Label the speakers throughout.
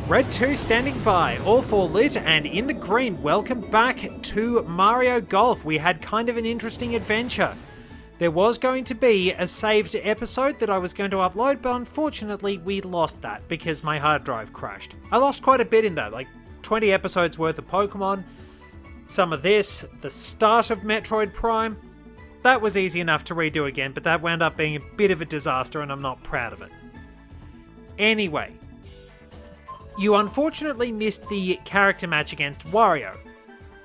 Speaker 1: Red 2 standing by, all 4 lit, and in the green, welcome back to Mario Golf. We had kind of an interesting adventure. There was going to be a saved episode that I was going to upload, but unfortunately we lost that because my hard drive crashed. I lost quite a bit in that, like 20 episodes worth of Pokemon, some of this, the start of Metroid Prime. That was easy enough to redo again, but that wound up being a bit of a disaster and I'm not proud of it. Anyway, you unfortunately missed the character match against Wario,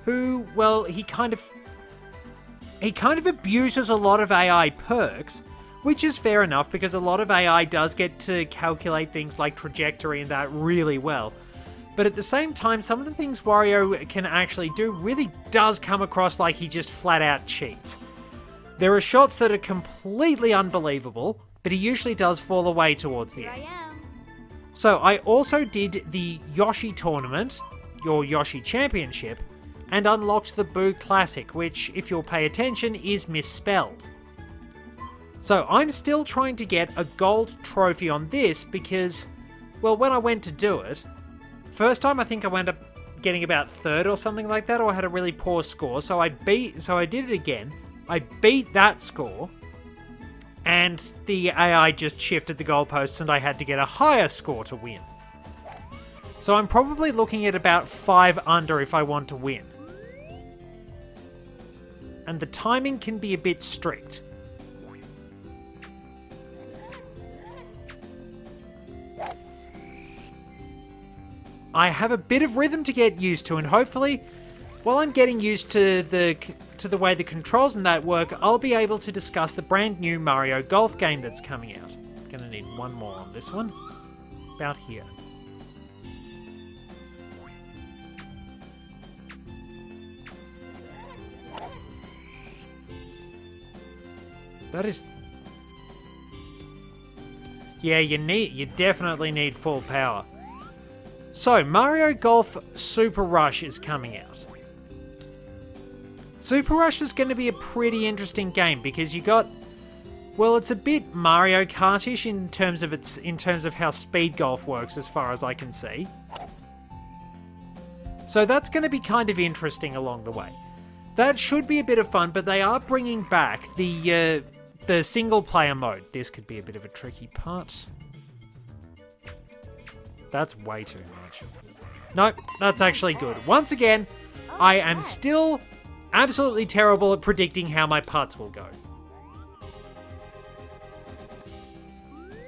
Speaker 1: who, well, he kind of abuses a lot of AI perks, which is fair enough because a lot of AI does get to calculate things like trajectory and that really well. But at the same time, some of the things Wario can actually do really does come across like he just flat out cheats. There are shots that are completely unbelievable, but he usually does fall away towards the end. So I also did the Yoshi tournament, your Yoshi Championship, and unlocked the Boo Classic, which, if you'll pay attention, is misspelled. So I'm still trying to get a gold trophy on this because, well, when I went to do it, first time I think I wound up getting about 3rd or something like that, or I had a really poor score, so I did it again, I beat that score, and the AI just shifted the goalposts and I had to get a higher score to win. So I'm probably looking at about 5 under if I want to win. And the timing can be a bit strict. I have a bit of rhythm to get used to, and hopefully, while I'm getting used to the way the controls and that work, I'll be able to discuss the brand new Mario Golf game that's coming out. Gonna need one more on this one. About here. That is... yeah, you definitely need full power. So, Mario Golf Super Rush is coming out. Super Rush is going to be a pretty interesting game because you got, well, it's a bit Mario Kart-ish in terms of how speed golf works, as far as I can see. So that's going to be kind of interesting along the way. That should be a bit of fun, but they are bringing back the single-player mode. This could be a bit of a tricky part. That's way too much. Nope, that's actually good. Once again, I am still absolutely terrible at predicting how my putts will go.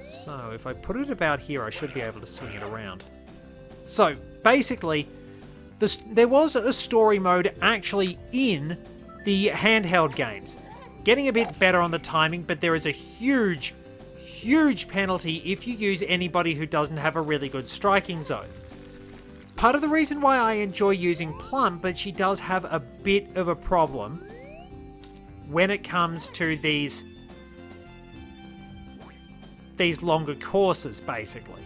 Speaker 1: So, if I put it about here, I should be able to swing it around. So, basically, there was a story mode actually in the handheld games. Getting a bit better on the timing, but there is a huge penalty if you use anybody who doesn't have a really good striking zone. It's part of the reason why I enjoy using Plum, but she does have a bit of a problem when it comes to these longer courses, basically.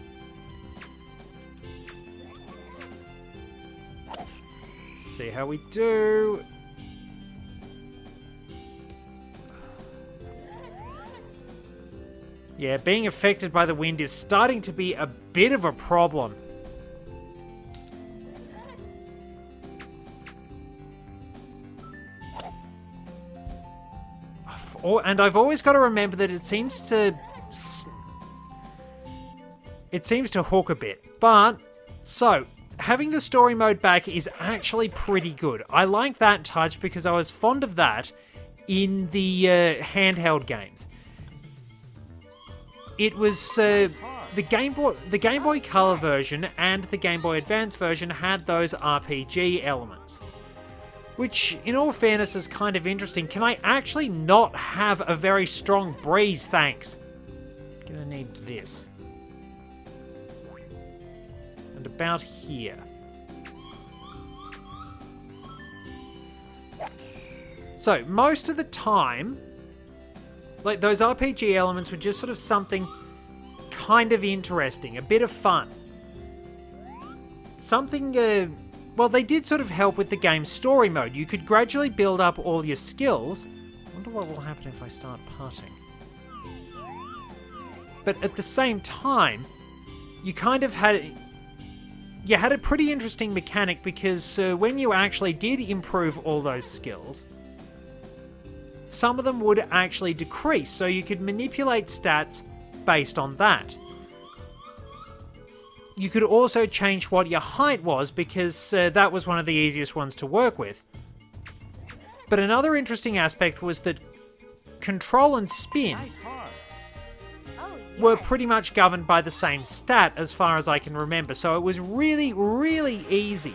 Speaker 1: See how we do. Yeah, being affected by the wind is starting to be a bit of a problem. And I've always got to remember that it seems to hook a bit. But, so, having the story mode back is actually pretty good. I like that touch because I was fond of that in the handheld games. It was the Game Boy Color version and the Game Boy Advance version had those RPG elements, which, in all fairness, is kind of interesting. Can I actually not have a very strong breeze? Thanks. Gonna need this. And about here. So, most of the time, like, those RPG elements were just sort of something kind of interesting, a bit of fun. Something, well, they did sort of help with the game's story mode. You could gradually build up all your skills. I wonder what will happen if I start putting. But at the same time, you kind of had... you had a pretty interesting mechanic because when you actually did improve all those skills, some of them would actually decrease, so you could manipulate stats based on that. You could also change what your height was because that was one of the easiest ones to work with. But another interesting aspect was that control and spin were pretty much governed by the same stat as far as I can remember. So it was really, really easy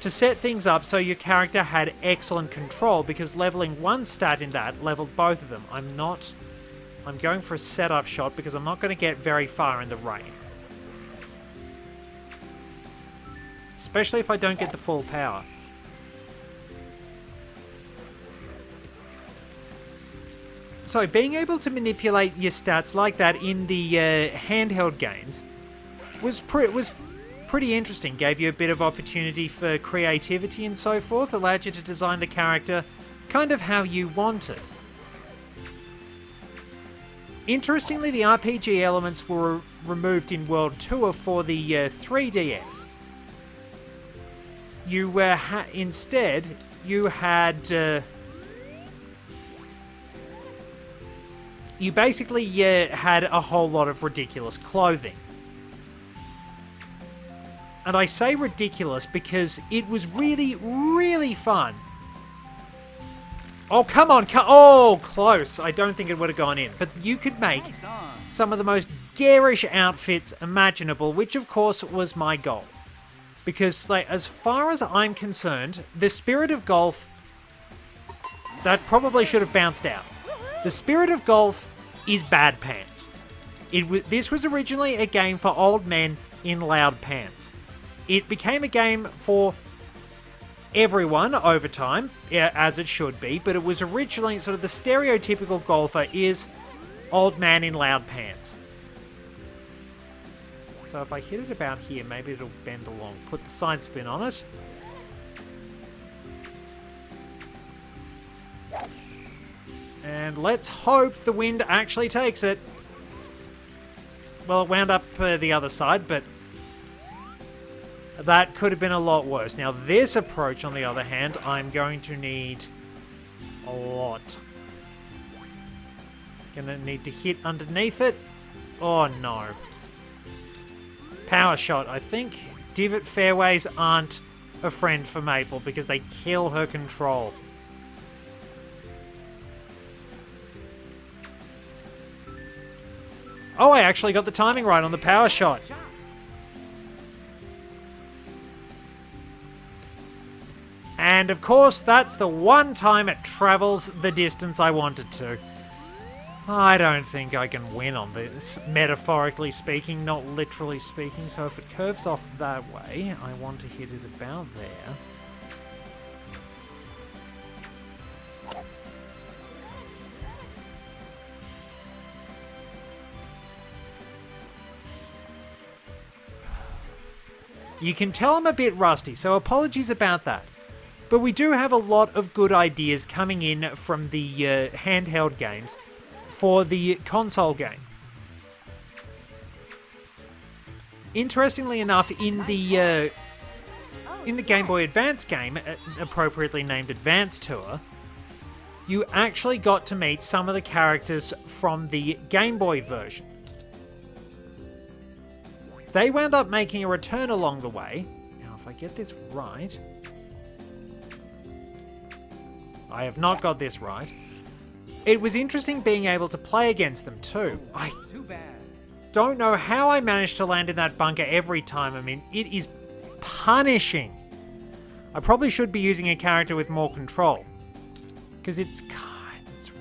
Speaker 1: to set things up so your character had excellent control because leveling one stat in that leveled both of them. I'm going for a setup shot because I'm not going to get very far in the rain. Especially if I don't get the full power. So being able to manipulate your stats like that in the handheld games was pretty interesting. Gave you a bit of opportunity for creativity and so forth. Allowed you to design the character kind of how you wanted. Interestingly, the RPG elements were removed in World Tour for the 3DS. Instead, you had... You basically had a whole lot of ridiculous clothing. And I say ridiculous because it was really, really fun. Oh, come on. Oh, close. I don't think it would have gone in. But you could make some of the most garish outfits imaginable, which of course was my goal. Because, like, as far as I'm concerned, the spirit of golf, that probably should have bounced out. The spirit of golf is bad pants. This was originally a game for old men in loud pants. It became a game for everyone over time, as it should be, but it was originally sort of the stereotypical golfer is old man in loud pants. So if I hit it about here, maybe it'll bend along. Put the side spin on it. And let's hope the wind actually takes it. Well, it wound up the other side, but that could have been a lot worse. Now, this approach, on the other hand, I'm going to need a lot. Gonna need to hit underneath it. Oh, no. Power shot. I think divot fairways aren't a friend for Maple because they kill her control. Oh, I actually got the timing right on the power shot. And of course, that's the one time it travels the distance I wanted to. I don't think I can win on this, metaphorically speaking, not literally speaking. So if it curves off that way, I want to hit it about there. You can tell I'm a bit rusty, so apologies about that. But we do have a lot of good ideas coming in from the handheld games for the console game. Interestingly enough, in the Game Boy Advance game, appropriately named Advance Tour, you actually got to meet some of the characters from the Game Boy version. They wound up making a return along the way. Now, if I get this right... I have not got this right. It was interesting being able to play against them too. I don't know how I managed to land in that bunker every time. I mean, it is punishing. I probably should be using a character with more control. Because it's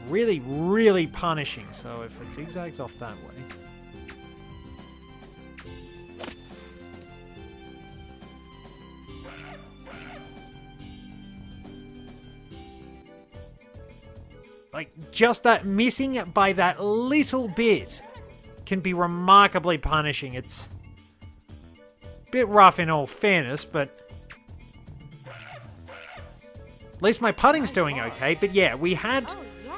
Speaker 1: really, really punishing. So if it zigzags off that way... Like, just that missing by that little bit can be remarkably punishing. It's a bit rough in all fairness, but at least my putting's doing okay. But yeah, we had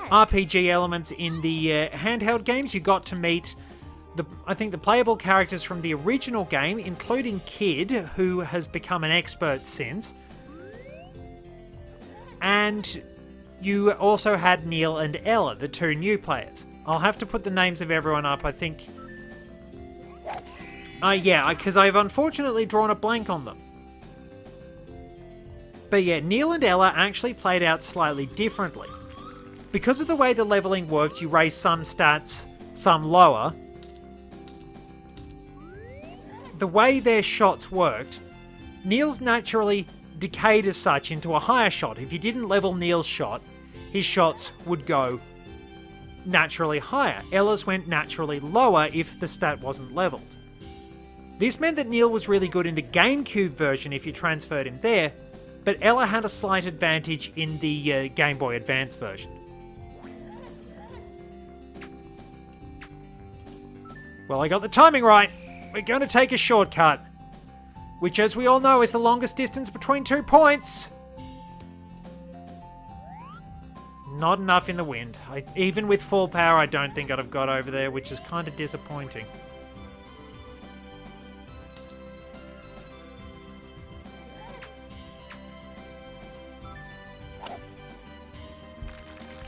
Speaker 1: RPG elements in the handheld games. You got to meet I think the playable characters from the original game, including Kid, who has become an expert since. And you also had Neil and Ella, the two new players. I'll have to put the names of everyone up, I think. Yeah, because I've unfortunately drawn a blank on them. But yeah, Neil and Ella actually played out slightly differently. Because of the way the leveling worked, you raise some stats, some lower. The way their shots worked, Neil's naturally decayed as such into a higher shot. If you didn't level Neil's shot, his shots would go naturally higher. Ella's went naturally lower if the stat wasn't leveled. This meant that Neil was really good in the GameCube version if you transferred him there, but Ella had a slight advantage in the Game Boy Advance version. Well, I got the timing right. We're going to take a shortcut, which, as we all know, is the longest distance between 2 points. Not enough in the wind. Even with full power, I don't think I'd have got over there, which is kind of disappointing.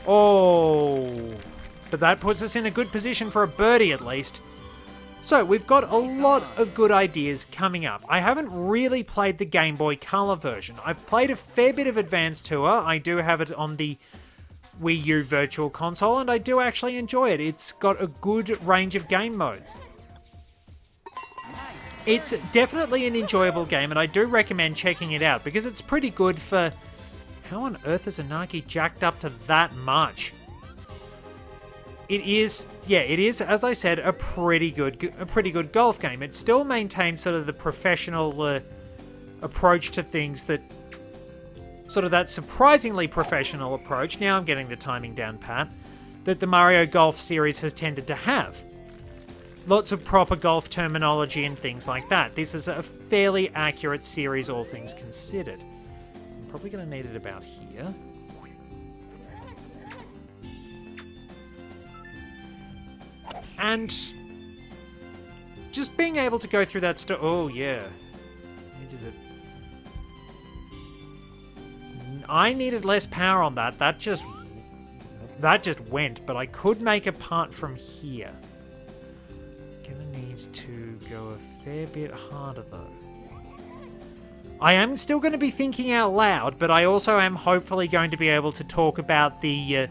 Speaker 1: Oh, but that puts us in a good position for a birdie at least. So, we've got a lot of good ideas coming up. I haven't really played the Game Boy Color version. I've played a fair bit of Advance Tour. I do have it on the Wii U Virtual Console, and I do actually enjoy it. It's got a good range of game modes. It's definitely an enjoyable game, and I do recommend checking it out, because it's pretty good for... How on earth is Anaki jacked up to that much? It is, as I said, a pretty good golf game. It still maintains sort of the professional approach to things that, sort of that surprisingly professional approach, now I'm getting the timing down pat, that the Mario Golf series has tended to have. Lots of proper golf terminology and things like that. This is a fairly accurate series, all things considered. I'm probably going to need it about here. And just being able to go through that stuff. Oh, yeah. I needed less power on that. That just went, but I could make a part from here. Gonna need to go a fair bit harder, though. I am still going to be thinking out loud, but I also am hopefully going to be able to talk about the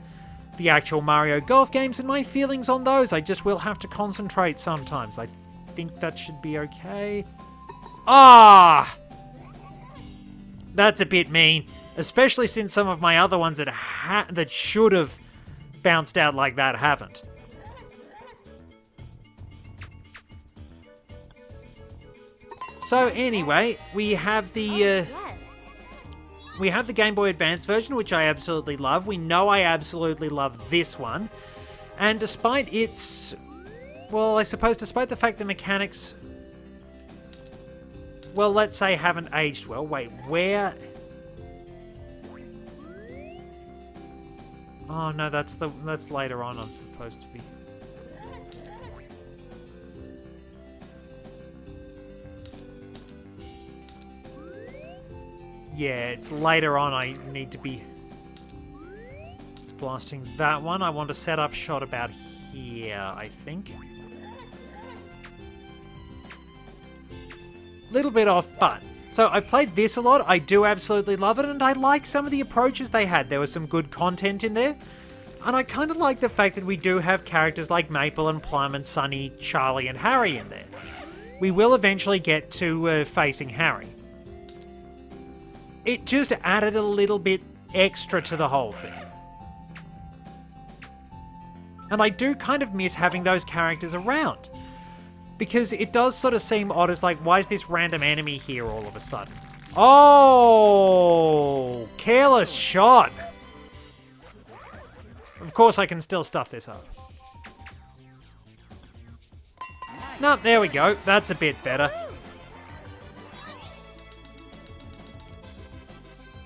Speaker 1: actual Mario Golf games and my feelings on those. I just will have to concentrate sometimes. I think that should be okay. Ah! That's a bit mean. Especially since some of my other ones that should have bounced out like that haven't. So anyway, we have the Game Boy Advance version, which I absolutely love. We know I absolutely love this one. And despite its... Well, I suppose despite the fact the mechanics... Well, let's say haven't aged well. Wait, where... Oh, no, that's later on I'm supposed to be... Yeah, it's later on I need to be blasting that one. I want to set up shot about here, I think. Little bit off, but... So, I've played this a lot. I do absolutely love it, and I like some of the approaches they had. There was some good content in there. And I kind of like the fact that we do have characters like Maple and Plum and Sunny, Charlie and Harry in there. We will eventually get to facing Harry. It just added a little bit extra to the whole thing. And I do kind of miss having those characters around. Because it does sort of seem odd as like, why is this random enemy here all of a sudden? Oh! Careless shot! Of course I can still stuff this up. No, there we go. That's a bit better.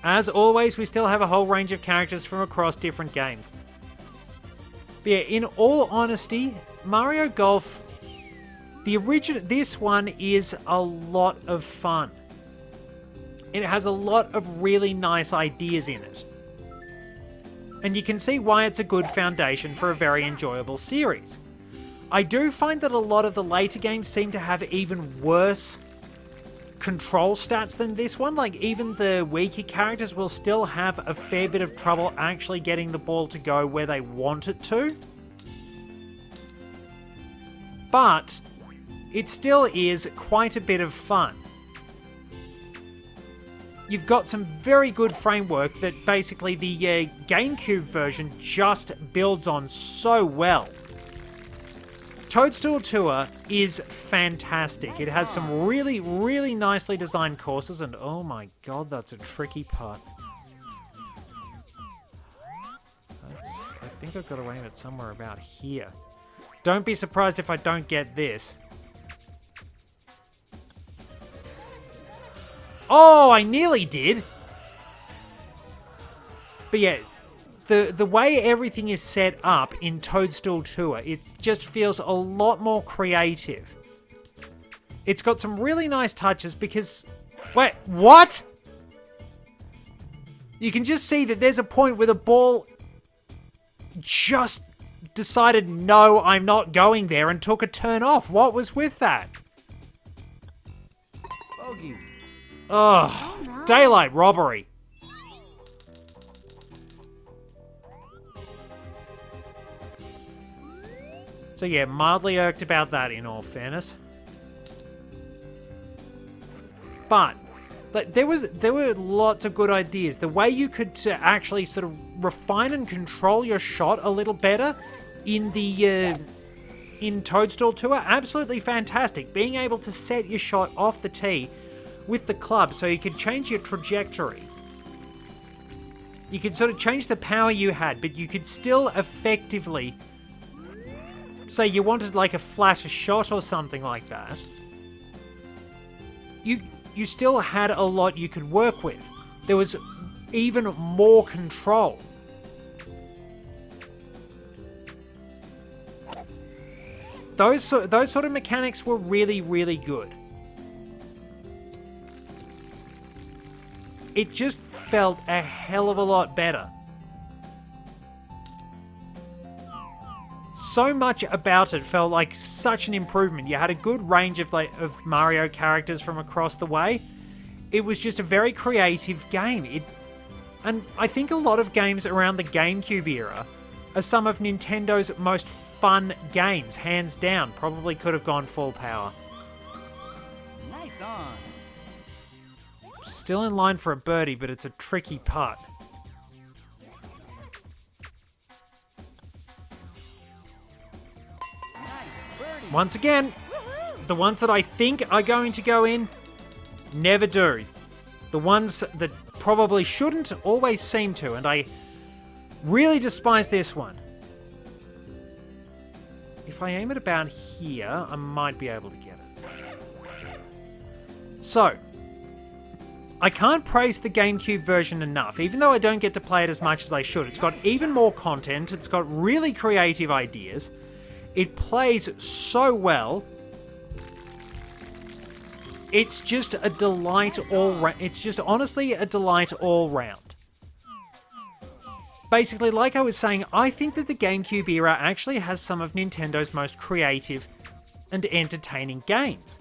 Speaker 1: As always, we still have a whole range of characters from across different games. But yeah, in all honesty, Mario Golf This one is a lot of fun. It has a lot of really nice ideas in it. And you can see why it's a good foundation for a very enjoyable series. I do find that a lot of the later games seem to have even worse control stats than this one. Like, even the weaker characters will still have a fair bit of trouble actually getting the ball to go where they want it to. But it still is quite a bit of fun. You've got some very good framework that basically the GameCube version just builds on so well. Toadstool Tour is fantastic. It has some really, really nicely designed courses, and oh my god, that's a tricky part. I think I've got to aim it somewhere about here. Don't be surprised if I don't get this. Oh, I nearly did. But yeah, the way everything is set up in Toadstool Tour, it just feels a lot more creative. It's got some really nice touches because... Wait, what? You can just see that there's a point where the ball just decided, no, I'm not going there, and took a turn off. What was with that?
Speaker 2: Bogey.
Speaker 1: Ugh,
Speaker 3: Oh, no.
Speaker 1: daylight robbery. So yeah, mildly irked about that in all fairness. But there were lots of good ideas. The way you could actually sort of refine and control your shot a little better in the in Toadstool Tour, absolutely fantastic. Being able to set your shot off the tee with the club so you could change your trajectory. You could sort of change the power you had, but you could still effectively, say you wanted like a flatter shot or something like that. You still had a lot you could work with. There was even more control. Those sort of mechanics were really, really good. It just felt a hell of a lot better. So much about it felt like such an improvement. You had a good range of Mario characters from across the way. It was just a very creative game. And I think a lot of games around the GameCube era are some of Nintendo's most fun games, hands down. Probably could have gone full power.
Speaker 2: Nice on.
Speaker 1: Still in line for a birdie, but it's a tricky putt.
Speaker 2: Nice birdie.
Speaker 1: Once again,
Speaker 3: Woohoo!
Speaker 1: the ones that I think are going to go in, never do. The ones that probably shouldn't always seem to, and I really despise this one. If I aim it about here, I might be able to get it. So, I can't praise the GameCube version enough, even though I don't get to play it as much as I should. It's got even more content, it's got really creative ideas, it plays so well. It's just a delight it's just honestly a delight all round. Basically, like I was saying, I think that the GameCube era actually has some of Nintendo's most creative and entertaining games.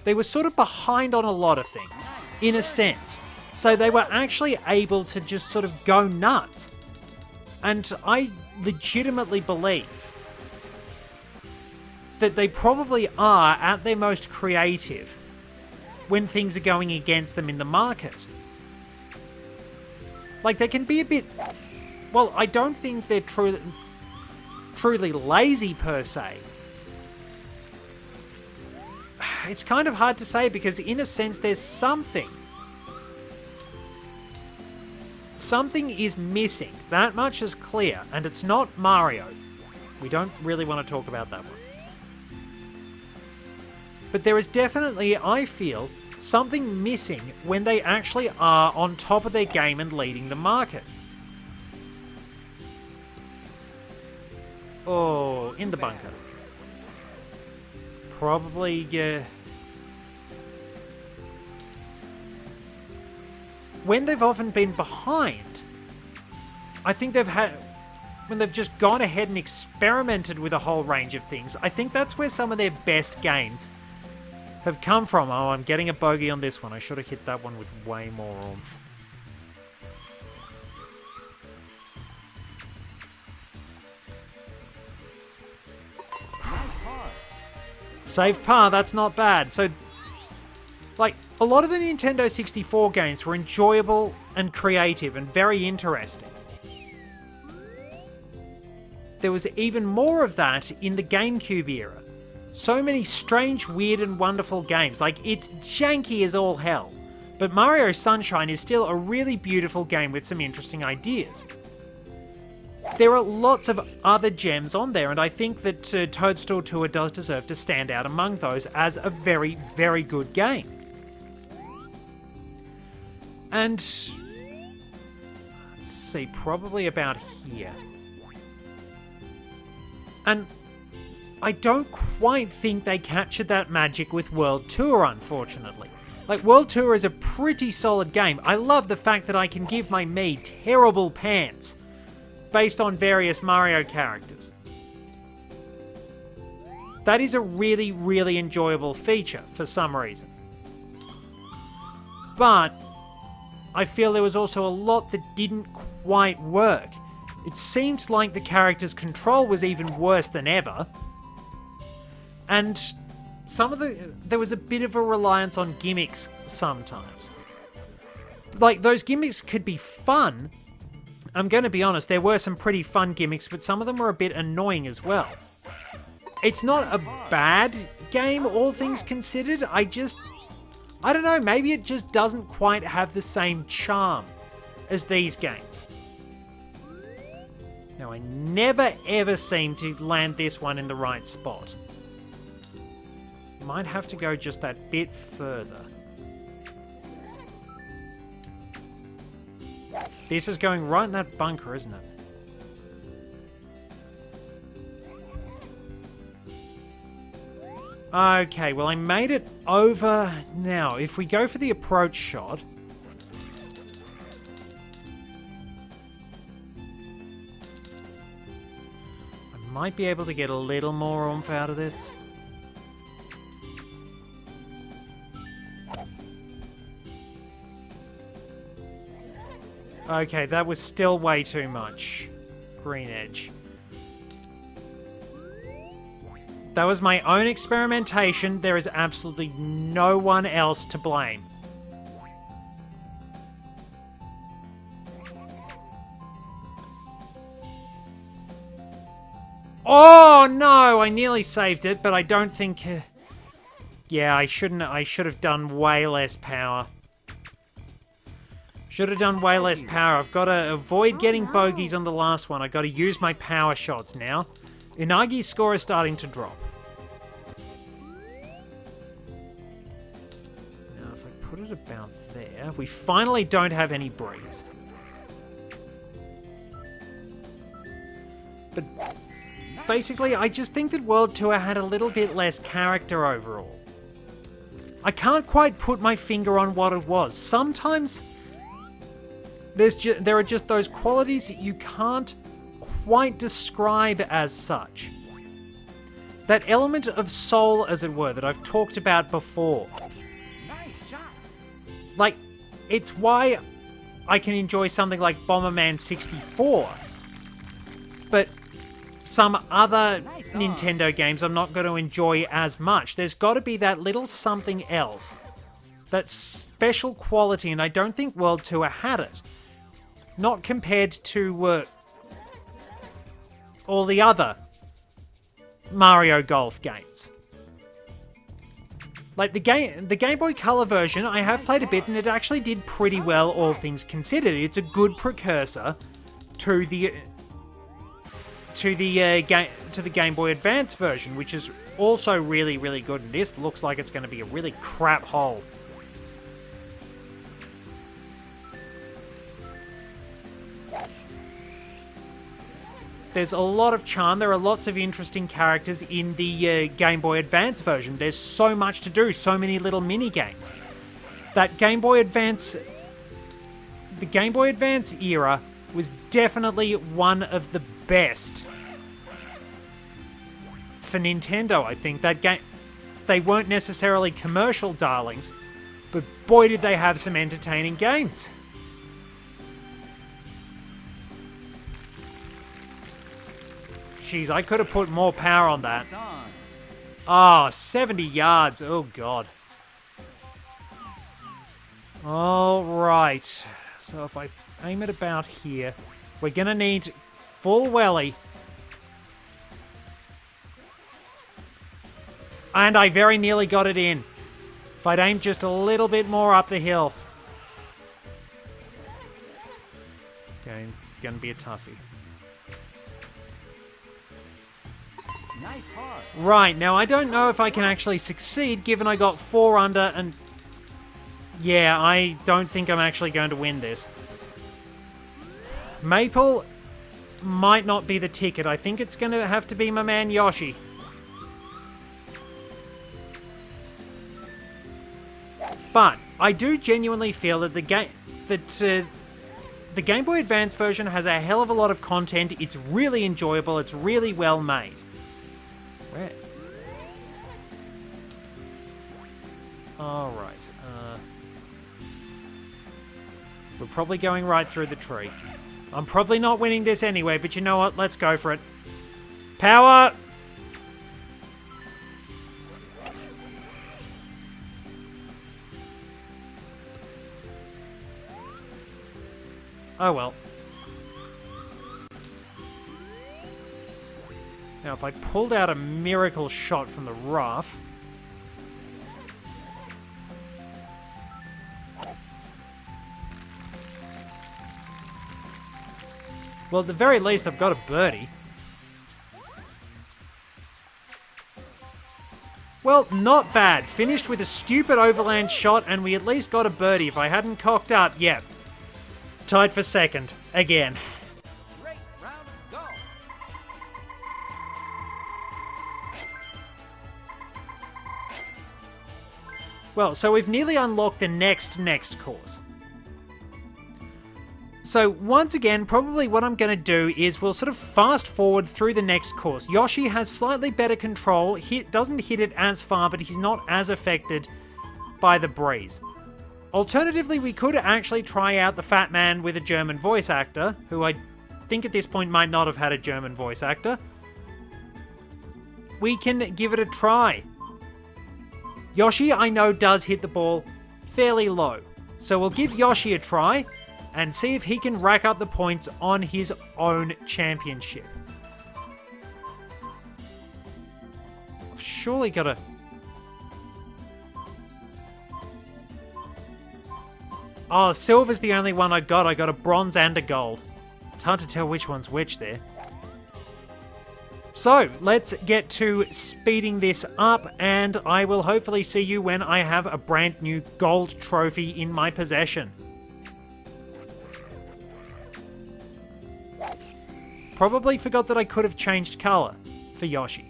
Speaker 1: They were sort of behind on a lot of things, in a sense, so they were actually able to just sort of go nuts. And I legitimately believe that they probably are at their most creative when things are going against them in the market. Like, they can be a bit... Well, I don't think they're truly lazy, per se. It's kind of hard to say, because in a sense there's something. Something is missing. That much is clear, and it's not Mario. We don't really want to talk about that one. But there is definitely, I feel, something missing when they actually are on top of their game and leading the market. Oh, in the bunker. probably... when they've often been behind, I think when they've just gone ahead and experimented with a whole range of things, I think that's where some of their best games have come from. Oh, I'm getting a bogey on this one. I should have hit that one with way more oomph. Save par, that's not bad. So, like, a lot of the Nintendo 64 games were enjoyable and creative and very interesting. There was even more of that in the GameCube era. So many strange, weird, and wonderful games. Like, it's janky as all hell. But Mario Sunshine is still a really beautiful game with some interesting ideas. There are lots of other gems on there, and I think that Toadstool Tour does deserve to stand out among those as a very, very good game. And let's see, probably about here. And I don't quite think they captured that magic with World Tour, unfortunately. Like, World Tour is a pretty solid game. I love the fact that I can give my Mii terrible pants based on various Mario characters. That is a really, really enjoyable feature for some reason. But I feel there was also a lot that didn't quite work. It seemed like the character's control was even worse than ever. And there was a bit of a reliance on gimmicks sometimes. Like, those gimmicks could be fun. I'm going to be honest, there were some pretty fun gimmicks, but some of them were a bit annoying as well. It's not a bad game, all things considered. I don't know, maybe it just doesn't quite have the same charm as these games. Now, I never ever seem to land this one in the right spot. Might have to go just that bit further. This is going right in that bunker, isn't it? Okay, well, I made it over. Now, if we go for the approach shot... I might be able to get a little more oomph out of this. Okay, that was still way too much. Green edge. That was my own experimentation. There is absolutely no one else to blame. Oh no! I nearly saved it, but I don't think... yeah, I should have done way less power. Should have done way less power. I've got to avoid getting bogeys on the last one. I've got to use my power shots now. Unagi's score is starting to drop. Now, if I put it about there, we finally don't have any breeze. But basically, I just think that World Tour had a little bit less character overall. I can't quite put my finger on what it was. Sometimes... there are just those qualities that you can't quite describe as such. That element of soul, as it were, that I've talked about before.
Speaker 2: Nice shot.
Speaker 1: Like, it's why I can enjoy something like Bomberman 64. But some other Nintendo games I'm not going to enjoy as much. There's got to be that little something else. That special quality, and I don't think World Tour had it. Not compared to all the other Mario Golf games. Like the Game Boy Color version, I have played a bit and it actually did pretty well, all things considered. It's a good precursor to the Game Boy Advance version, which is also really, really good. And this looks like it's going to be a really crap hole. There's a lot of charm. There are lots of interesting characters in the Game Boy Advance version. There's so much to do, so many little mini games. That Game Boy Advance, the Game Boy Advance era was definitely one of the best for Nintendo. I think that game, they weren't necessarily commercial darlings, but boy did they have some entertaining games. Jeez, I could have put more power on that. Oh, 70 yards. Oh, God. All right. So if I aim it about here, we're going to need full welly. And I very nearly got it in. If I'd aimed just a little bit more up the hill. Okay, going to be a toughie.
Speaker 2: Nice par.
Speaker 1: Right, now I don't know if I can actually succeed given I got 4 under and... Yeah, I don't think I'm actually going to win this. Maple might not be the ticket. I think it's going to have to be my man Yoshi. But I do genuinely feel that the Game Boy Advance version has a hell of a lot of content. It's really enjoyable. It's really well made. Where? All right. We're probably going right through the tree. I'm probably not winning this anyway, but you know what? Let's go for it. Power! Oh well. Now, if I pulled out a miracle shot from the rough... Well, at the very least, I've got a birdie. Well, not bad. Finished with a stupid overland shot, and we at least got a birdie. If I hadn't cocked up, yeah. Tied for second. Again.
Speaker 2: Great round, go.
Speaker 1: Well, so we've nearly unlocked the next course. So once again, probably what I'm going to do is we'll sort of fast forward through the next course. Yoshi has slightly better control, doesn't hit it as far, but he's not as affected by the breeze. Alternatively, we could actually try out the Fat Man with a German voice actor, who I think at this point might not have had a German voice actor. We can give it a try. Yoshi, I know, does hit the ball fairly low, so we'll give Yoshi a try and see if he can rack up the points on his own championship. I've surely got to... Oh, silver's the only one I got. I got a bronze and a gold. It's hard to tell which one's which there. So, let's get to speeding this up, and I will hopefully see you when I have a brand new gold trophy in my possession. Probably forgot that I could have changed colour for Yoshi.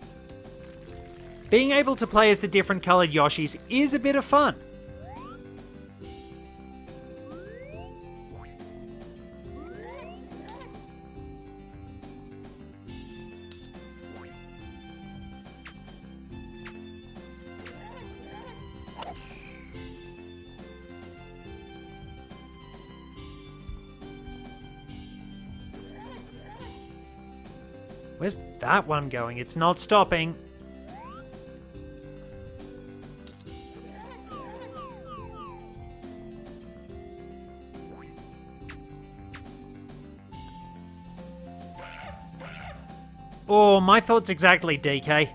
Speaker 1: Being able to play as the different coloured Yoshis is a bit of fun. Where's that one going? It's not stopping. Oh, my thoughts exactly, DK.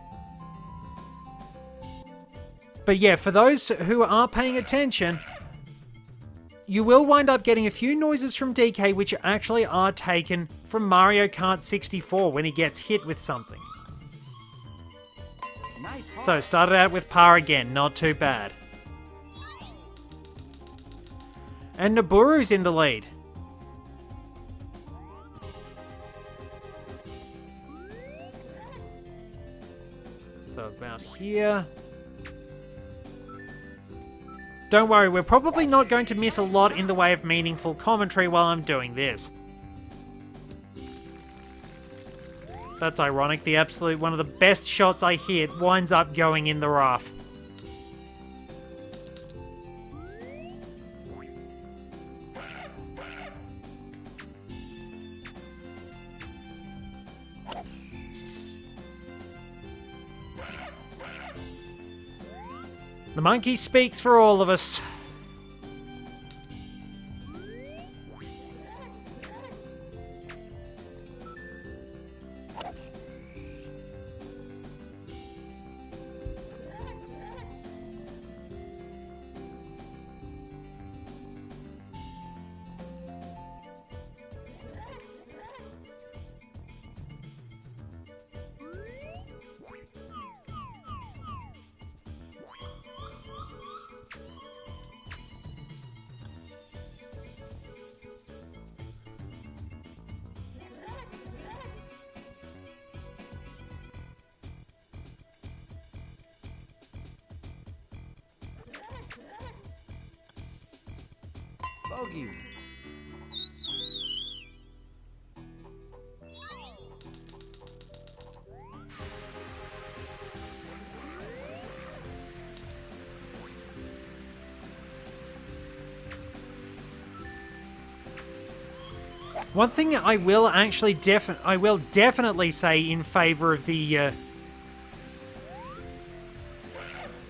Speaker 1: But yeah, for those who are paying attention, you will wind up getting a few noises from DK which actually are taken from Mario Kart 64 when he gets hit with something.
Speaker 2: Nice par.
Speaker 1: So, started out with par again, not too bad. And Naburu's in the lead. here. Don't worry, we're probably not going to miss a lot in the way of meaningful commentary while I'm doing this. That's ironic. The absolute one of the best shots I hit winds up going in the rough. The monkey speaks for all of us.
Speaker 2: Bogey.
Speaker 1: One thing I will actually definitely say in favor of the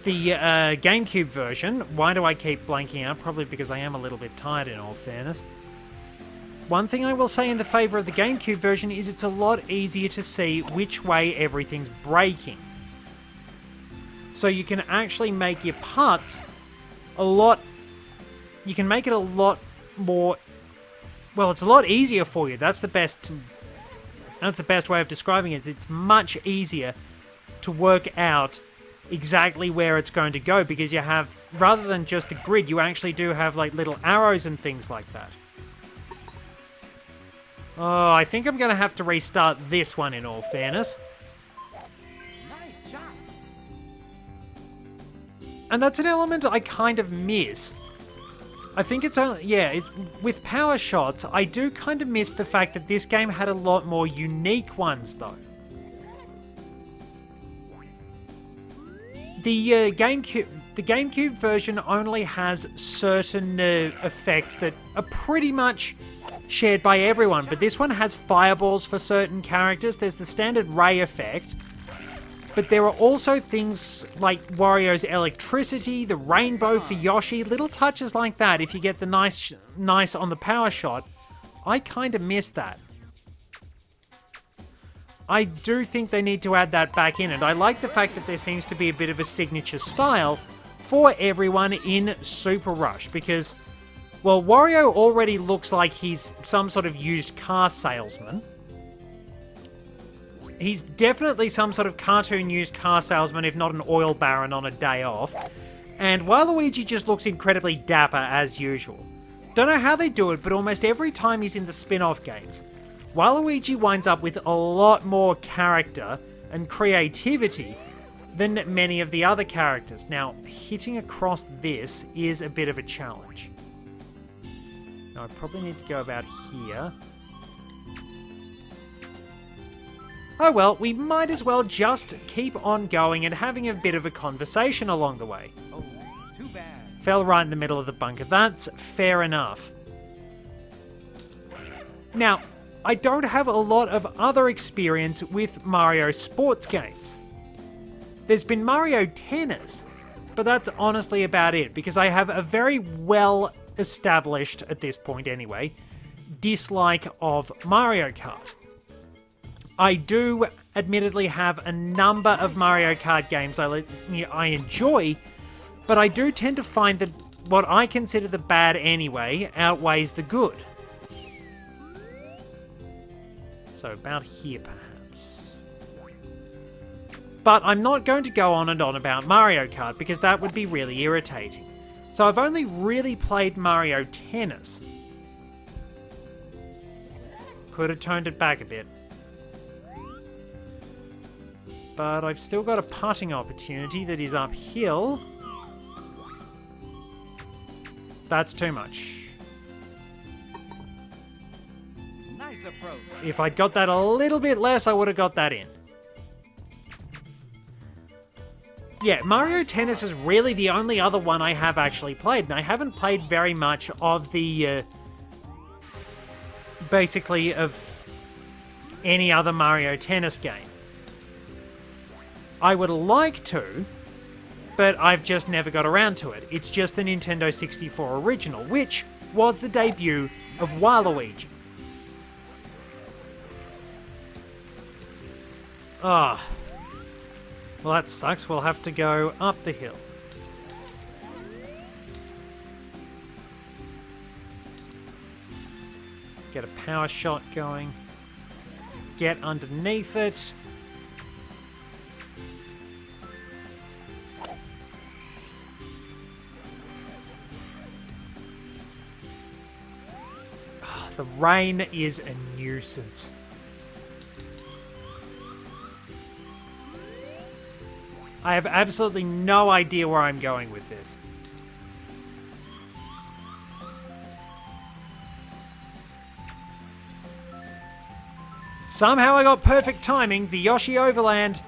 Speaker 1: GameCube version. Why do I keep blanking out? Probably because I am a little bit tired, in all fairness. One thing I will say in the favor of the GameCube version is it's a lot easier to see which way everything's breaking. So you can actually make your putts a lot... You can make it a lot more... Well, it's a lot easier for you. That's the best way of describing it. It's much easier to work out exactly where it's going to go because you have, rather than just the grid, you actually do have like little arrows and things like that. Oh, I think I'm going to have to restart this one in all fairness.
Speaker 2: Nice shot.
Speaker 1: And that's an element I kind of miss. I think it's only, yeah, with power shots, I do kind of miss the fact that this game had a lot more unique ones though. The GameCube version only has certain effects that are pretty much shared by everyone, but this one has fireballs for certain characters. There's the standard ray effect, but there are also things like Wario's electricity, the rainbow for Yoshi, little touches like that. If you get the nice on the power shot, I kind of miss that. I do think they need to add that back in, and I like the fact that there seems to be a bit of a signature style for everyone in Super Rush, because, well, Wario already looks like he's some sort of used car salesman. He's definitely some sort of cartoon used car salesman, if not an oil baron on a day off. And Waluigi just looks incredibly dapper as usual. Don't know how they do it, but almost every time he's in the spin-off games, Waluigi winds up with a lot more character and creativity than many of the other characters. Now, hitting across this is a bit of a challenge. Now, I probably need to go about here. Oh well, we might as well just keep on going and having a bit of a conversation along the way.
Speaker 2: Oh, too bad.
Speaker 1: Fell right in the middle of the bunker. That's fair enough. Now, I don't have a lot of other experience with Mario sports games. There's been Mario Tennis, but that's honestly about it, because I have a very well established, at this point anyway, dislike of Mario Kart. I do admittedly have a number of Mario Kart games I enjoy, but I do tend to find that what I consider the bad anyway outweighs the good. So about here, perhaps. But I'm not going to go on and on about Mario Kart, because that would be really irritating. So I've only really played Mario Tennis. Could have toned it back a bit. But I've still got a putting opportunity that is uphill. That's too much.
Speaker 2: Nice approach.
Speaker 1: If I'd got that a little bit less, I would have got that in. Yeah, Mario Tennis is really the only other one I have actually played, and I haven't played very much of the, basically, of any other Mario Tennis game. I would like to, but I've just never got around to it. It's just the Nintendo 64 original, which was the debut of Waluigi. Ah. Well, that sucks. We'll have to go up the hill. Get a power shot going. Get underneath it. Oh, the rain is a nuisance. I have absolutely no idea where I'm going with this. Somehow I got perfect timing. The Yoshi Overland.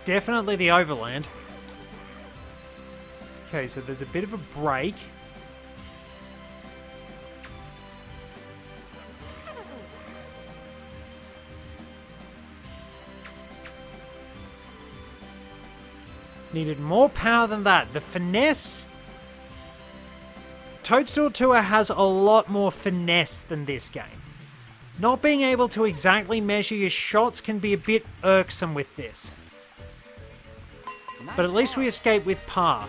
Speaker 1: Definitely the Overland. Okay, so there's a bit of a break. Needed more power than that. The finesse... Toadstool Tour has a lot more finesse than this game. Not being able to exactly measure your shots can be a bit irksome with this. But at least we escape with par.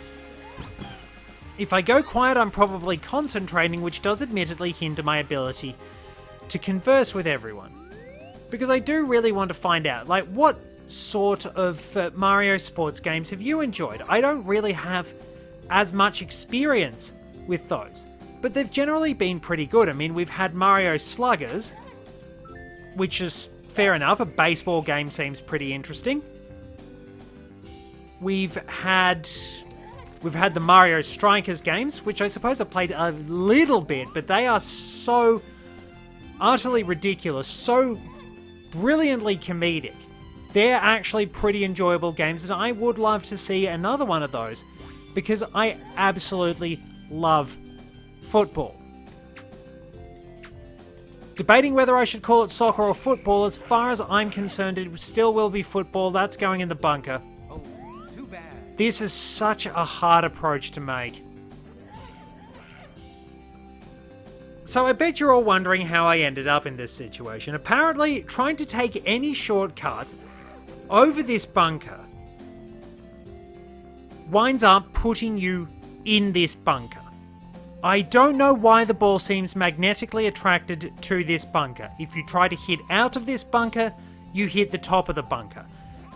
Speaker 1: If I go quiet, I'm probably concentrating, which does admittedly hinder my ability to converse with everyone. Because I do really want to find out, like, what sort of Mario sports games have you enjoyed? I don't really have as much experience with those, but they've generally been pretty good. I mean, we've had Mario Sluggers, which is fair enough. A baseball game seems pretty interesting. We've had the Mario Strikers games, which I suppose I've played a little bit, but they are so utterly ridiculous, so brilliantly comedic. They're actually pretty enjoyable games, and I would love to see another one of those, because I absolutely love football. Debating whether I should call it soccer or football. As far as I'm concerned, it still will be football. That's going in the bunker.
Speaker 2: Oh, too bad.
Speaker 1: This is such a hard approach to make. So I bet you're all wondering how I ended up in this situation. Apparently, trying to take any shortcut over this bunker winds up putting you in this bunker. I don't know why the ball seems magnetically attracted to this bunker. If you try to hit out of this bunker, you hit the top of the bunker.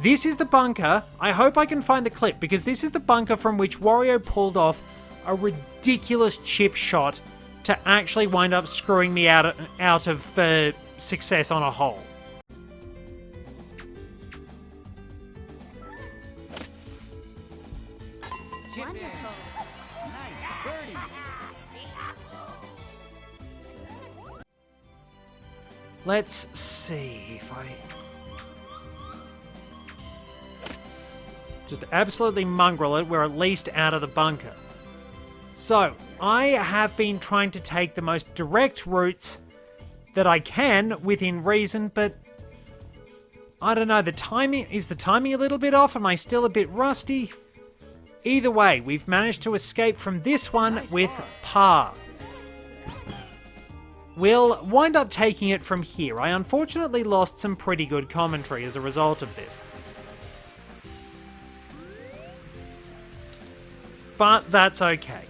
Speaker 1: This is the bunker. I hope I can find the clip, because this is the bunker from which Wario pulled off a ridiculous chip shot to actually wind up screwing me out of success on a hole.
Speaker 2: Chip in. Nice birdie.
Speaker 1: Let's see if I... Just absolutely mongrel it. We're at least out of the bunker. So, I have been trying to take the most direct routes that I can within reason, but I don't know, the timing a little bit off? Am I still a bit rusty? Either way, we've managed to escape from this one with par. We'll wind up taking it from here. I unfortunately lost some pretty good commentary as a result of this. But that's okay.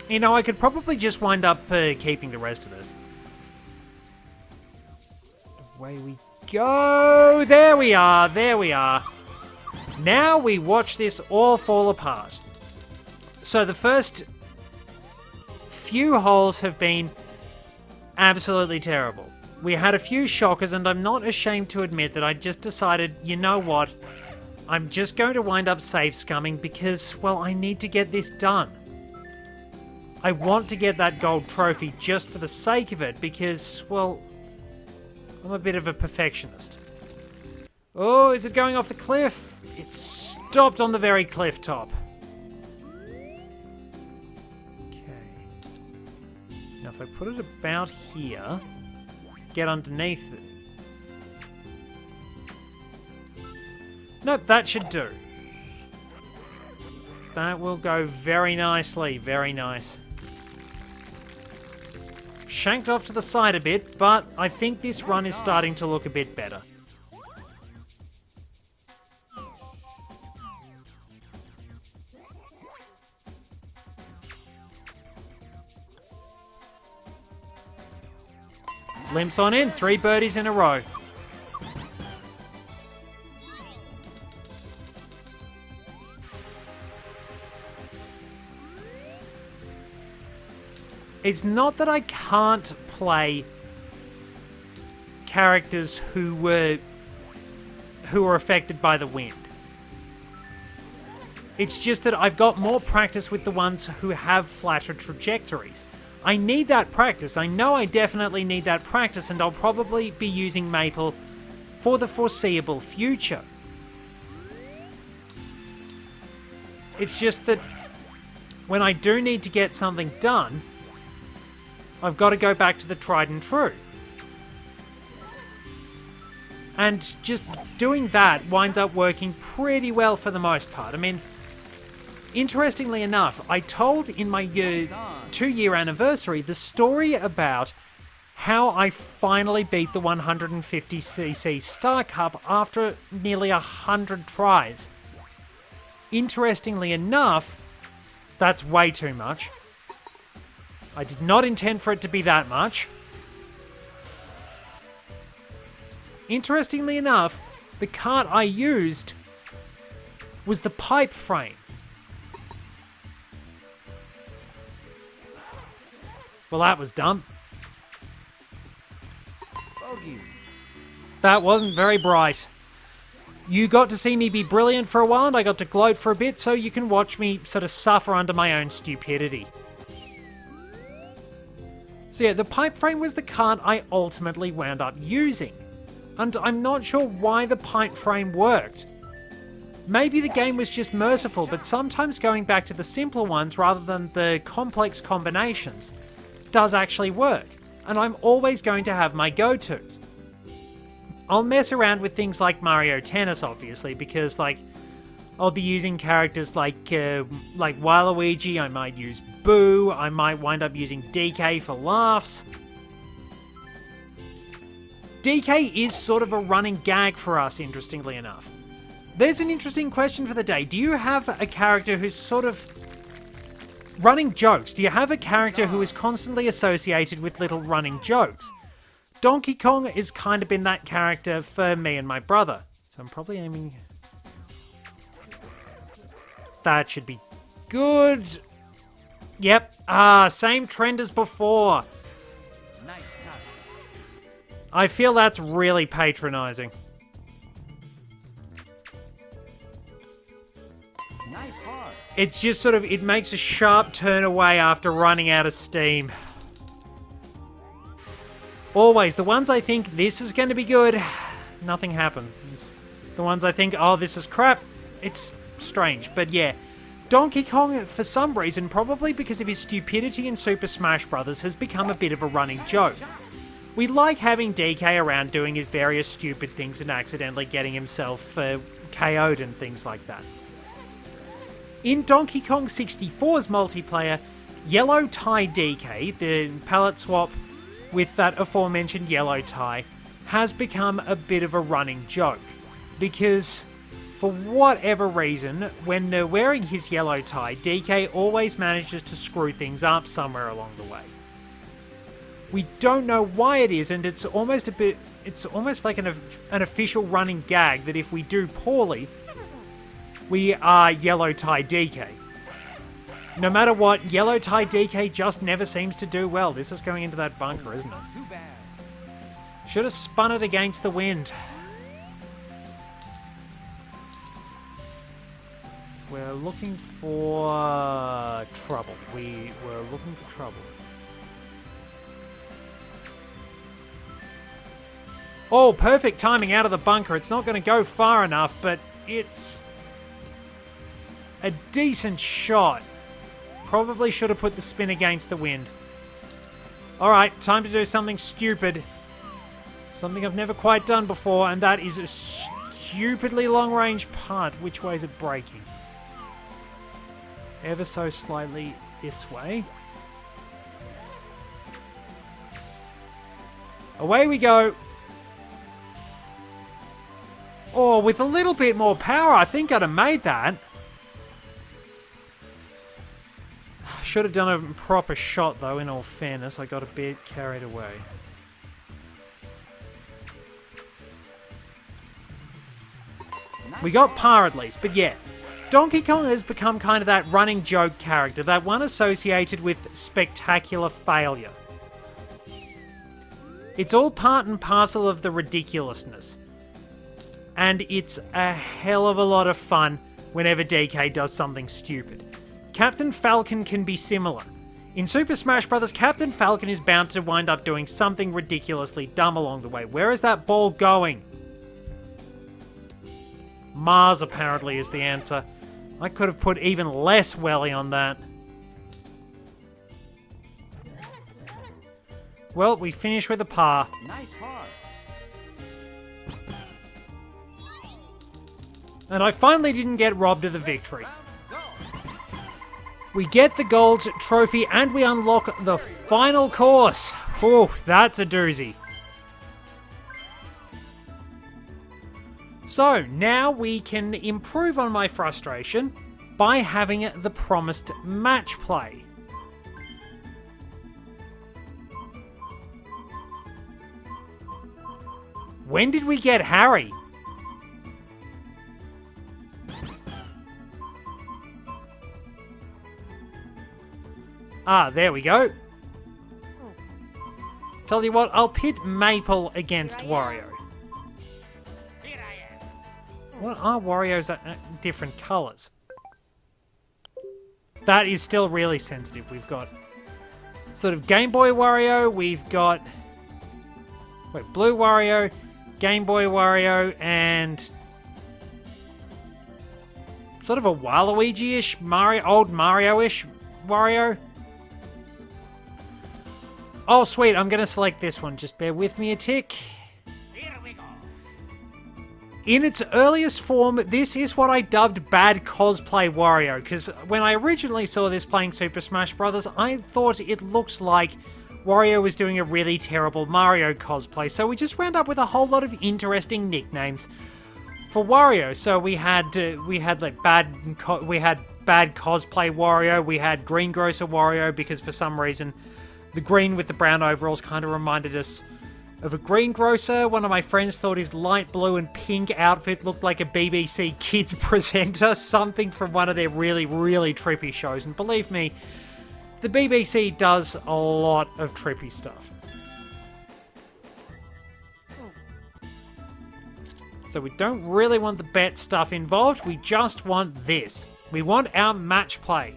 Speaker 1: You know, I could probably just wind up keeping the rest of this. Away we go! There we are, there we are. Now we watch this all fall apart. So the first few holes have been absolutely terrible. We had a few shockers, and I'm not ashamed to admit that I just decided, you know what, I'm just going to wind up save scumming because, well, I need to get this done. I want to get that gold trophy just for the sake of it because, well, I'm a bit of a perfectionist. Oh, is it going off the cliff? It stopped on the very cliff top. Okay. Now if I put it about here, get underneath it. Nope, that should do. That will go very nicely, very nice. Shanked off to the side a bit, but I think this run is starting to look a bit better. Limps on in, 3 birdies in a row. It's not that I can't play characters who were affected by the wind. It's just that I've got more practice with the ones who have flatter trajectories. I need that practice. I know I definitely need that practice, and I'll probably be using Maple for the foreseeable future. It's just that when I do need to get something done, I've got to go back to the tried and true. And just doing that winds up working pretty well for the most part. I mean, interestingly enough, I told in my 2-year anniversary the story about how I finally beat the 150cc Star Cup after nearly 100 tries. Interestingly enough, that's way too much. I did not intend for it to be that much. Interestingly enough, the cart I used was the pipe frame. Well, that was dumb.
Speaker 2: Bogey.
Speaker 1: That wasn't very bright. You got to see me be brilliant for a while, and I got to gloat for a bit, so you can watch me sort of suffer under my own stupidity. So yeah, the pipe frame was the cart I ultimately wound up using. And I'm not sure why the pipe frame worked. Maybe the game was just merciful, but sometimes going back to the simpler ones rather than the complex combinations does actually work. And I'm always going to have my go-tos. I'll mess around with things like Mario Tennis, obviously, because I'll be using characters like Waluigi, I might use Boo, I might wind up using DK for laughs. DK is sort of a running gag for us, interestingly enough. There's an interesting question for the day. Do you have a character who's sort of running jokes? Do you have a character who is constantly associated with little running jokes? Donkey Kong has kind of been that character for me and my brother. So I'm probably aiming... That should be good. Yep. Same trend as before.
Speaker 2: Nice touch.
Speaker 1: I feel that's really patronizing.
Speaker 2: Nice par.
Speaker 1: It's just sort of, it makes a sharp turn away after running out of steam. Always, the ones I think this is going to be good, nothing happens. The ones I think, oh, this is crap, it's strange. But yeah, Donkey Kong, for some reason, probably because of his stupidity in Super Smash Bros., has become a bit of a running joke. We like having DK around doing his various stupid things and accidentally getting himself KO'd and things like that. In Donkey Kong 64's multiplayer, Yellow Tie DK, the palette swap with that aforementioned yellow tie, has become a bit of a running joke. Because, for whatever reason, when they're wearing his yellow tie, DK always manages to screw things up somewhere along the way. We don't know why it is, and it's almost like an official running gag that if we do poorly, we are yellow tie DK. No matter what, yellow tie DK just never seems to do well. This is going into that bunker, isn't it?
Speaker 2: Too bad.
Speaker 1: Should have spun it against the wind. We're looking for trouble. We were looking for trouble. Oh, perfect timing out of the bunker. It's not going to go far enough, but it's a decent shot. Probably should have put the spin against the wind. Alright, time to do something stupid. Something I've never quite done before, and that is a stupidly long-range punt. Which way is it braking? Ever so slightly this way. Away we go. Oh, with a little bit more power, I think I'd have made that. Should have done a proper shot, though, in all fairness. I got a bit carried away. We got par at least, but yeah. Donkey Kong has become kind of that running joke character, that one associated with spectacular failure. It's all part and parcel of the ridiculousness. And it's a hell of a lot of fun whenever DK does something stupid. Captain Falcon can be similar. In Super Smash Bros., Captain Falcon is bound to wind up doing something ridiculously dumb along the way. Where is that ball going? Mars, apparently, is the answer. I could have put even less welly on that. Well, we finish with a par.
Speaker 2: Nice par.
Speaker 1: And I finally didn't get robbed of the victory. We get the gold trophy and we unlock the final course. Oh, that's a doozy. So, now we can improve on my frustration by having the promised match play. When did we get Harry? Ah, there we go. Tell you what, I'll pit Maple against Wario. What are Wario's different colours? That is still really sensitive. We've got sort of Game Boy Wario, we've got Blue Wario, Game Boy Wario, and sort of a Waluigi-ish, old Mario-ish Wario. Oh, sweet, I'm going to select this one. Just bear with me a tick.
Speaker 2: Here we go.
Speaker 1: In its earliest form, this is what I dubbed Bad Cosplay Wario, because when I originally saw this playing Super Smash Bros., I thought it looked like Wario was doing a really terrible Mario cosplay, so we just wound up with a whole lot of interesting nicknames for Wario. So we had Bad Cosplay Wario, we had Greengrocer Wario, because for some reason the green with the brown overalls kind of reminded us of a greengrocer. One of my friends thought his light blue and pink outfit looked like a BBC Kids presenter, something from one of their really, really trippy shows. And believe me, the BBC does a lot of trippy stuff. So we don't really want the bet stuff involved, we just want this. We want our match play.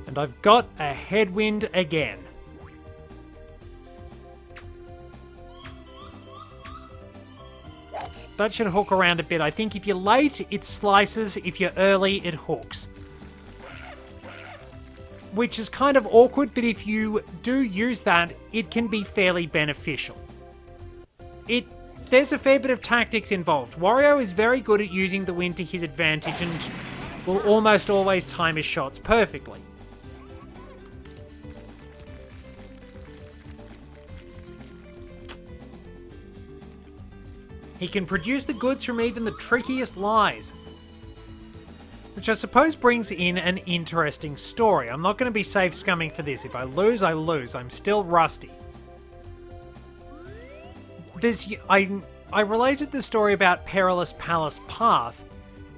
Speaker 1: And I've got a headwind again. That should hook around a bit. I think if you're late, it slices. If you're early, it hooks. Which is kind of awkward, but if you do use that, it can be fairly beneficial. There's a fair bit of tactics involved. Wario is very good at using the wind to his advantage and will almost always time his shots perfectly. He can produce the goods from even the trickiest lies. Which I suppose brings in an interesting story. I'm not going to be safe scumming for this. If I lose, I lose. I'm still rusty. I related the story about Perilous Palace Path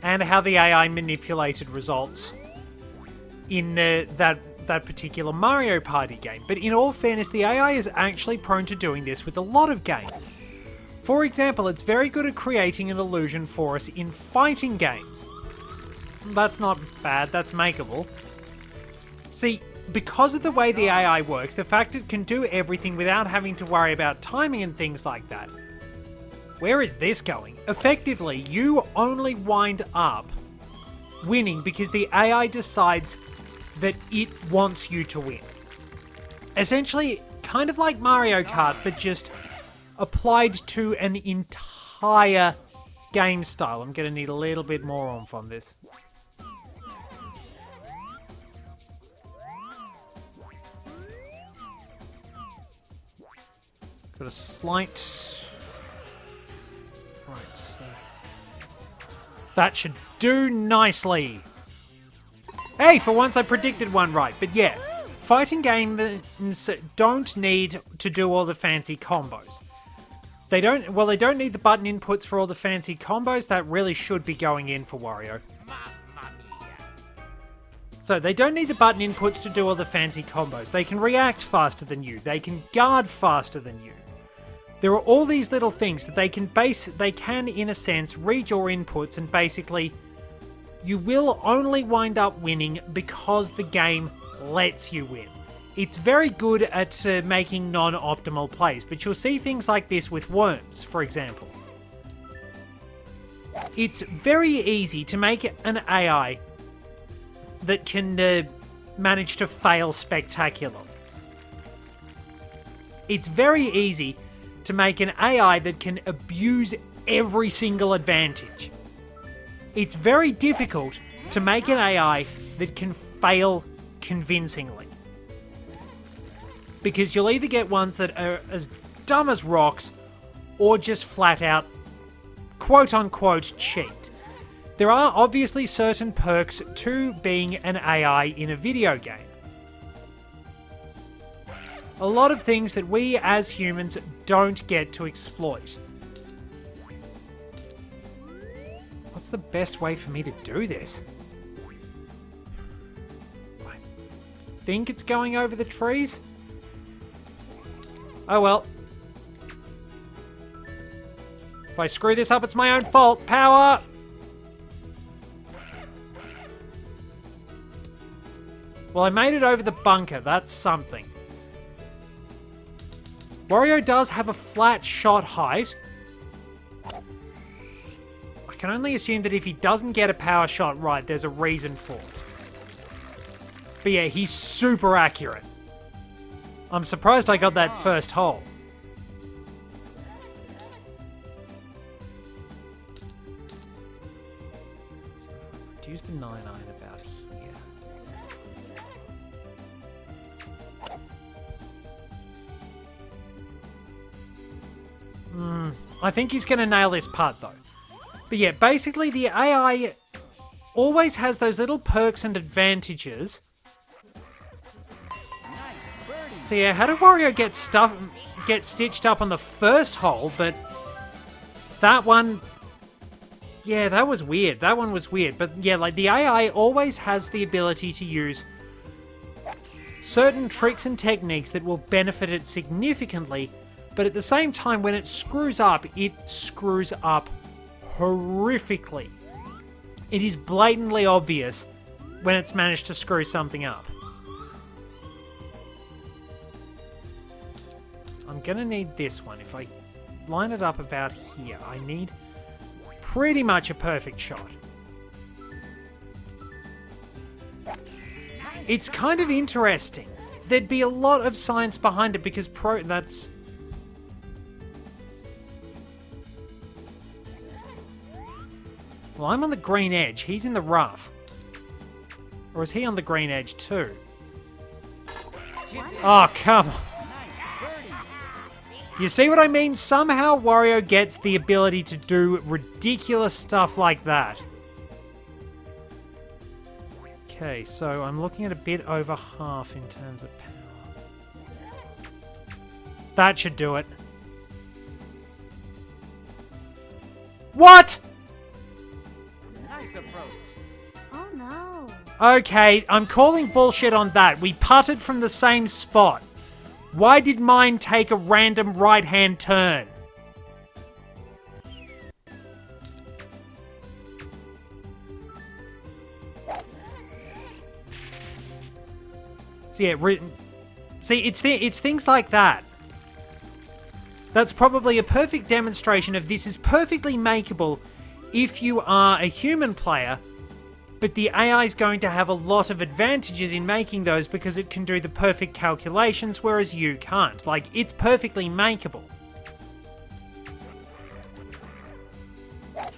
Speaker 1: and how the AI manipulated results in that particular Mario Party game. But in all fairness, the AI is actually prone to doing this with a lot of games. For example, it's very good at creating an illusion for us in fighting games. That's not bad, that's makeable. See, because of the way the AI works, the fact it can do everything without having to worry about timing and things like that. Where is this going? Effectively, you only wind up winning because the AI decides that it wants you to win. Essentially, kind of like Mario Kart, but just applied to an entire game style. I'm going to need a little bit more oomph on this. Got a slight... Right, so... That should do nicely. Hey, for once I predicted one right, but yeah. Fighting games don't need to do all the fancy combos. They don't need the button inputs for all the fancy combos. That really should be going in for Wario. So they don't need the button inputs to do all the fancy combos. They can react faster than you. They can guard faster than you. There are all these little things that they can in a sense read your inputs, and basically you will only wind up winning because the game lets you win. It's very good at making non-optimal plays, but you'll see things like this with worms, for example. It's very easy to make an AI that can manage to fail spectacularly. It's very easy to make an AI that can abuse every single advantage. It's very difficult to make an AI that can fail convincingly. Because you'll either get ones that are as dumb as rocks, or just flat out, quote-unquote, cheat. There are obviously certain perks to being an AI in a video game. A lot of things that we as humans don't get to exploit. What's the best way for me to do this? I think it's going over the trees? Oh well. If I screw this up, it's my own fault. Power! Well, I made it over the bunker. That's something. Wario does have a flat shot height. I can only assume that if he doesn't get a power shot right, there's a reason for it. But yeah, he's super accurate. I'm surprised I got that first hole. Reduce the 9 iron about here. I think he's going to nail this part though. But yeah, basically the AI always has those little perks and advantages. So yeah, how did Wario get stitched up on the first hole, but that one... Yeah, that was weird. That one was weird. But yeah, like the AI always has the ability to use certain tricks and techniques that will benefit it significantly, but at the same time, when it screws up horrifically. It is blatantly obvious when it's managed to screw something up. I'm gonna need this one. If I line it up about here, I need pretty much a perfect shot. It's kind of interesting. There'd be a lot of science behind it because that's... Well, I'm on the green edge. He's in the rough. Or is he on the green edge too? Oh, come on. You see what I mean? Somehow Wario gets the ability to do ridiculous stuff like that. Okay, so I'm looking at a bit over half in terms of power. That should do it. What?
Speaker 2: Nice approach.
Speaker 3: Oh no.
Speaker 1: Okay, I'm calling bullshit on that. We putted from the same spot. Why did mine take a random right-hand turn? So yeah, it's things like that. That's probably a perfect demonstration of this is perfectly makeable if you are a human player, but the AI is going to have a lot of advantages in making those because it can do the perfect calculations, whereas you can't. Like, it's perfectly makeable.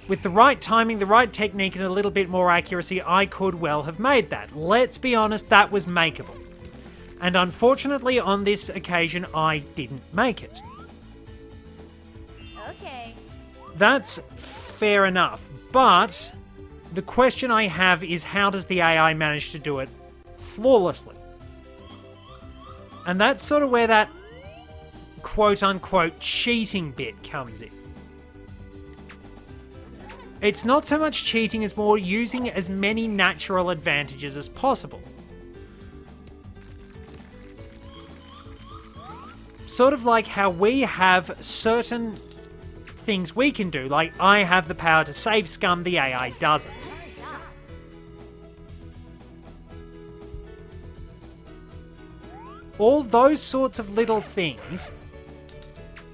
Speaker 1: With the right timing, the right technique, and a little bit more accuracy, I could well have made that. Let's be honest, that was makeable. And unfortunately, on this occasion, I didn't make it.
Speaker 3: Okay.
Speaker 1: That's fair enough, but the question I have is how does the AI manage to do it flawlessly? And that's sort of where that quote-unquote cheating bit comes in. It's not so much cheating as more using as many natural advantages as possible. Sort of like how we have certain things we can do, like I have the power to save scum, the AI doesn't. All those sorts of little things.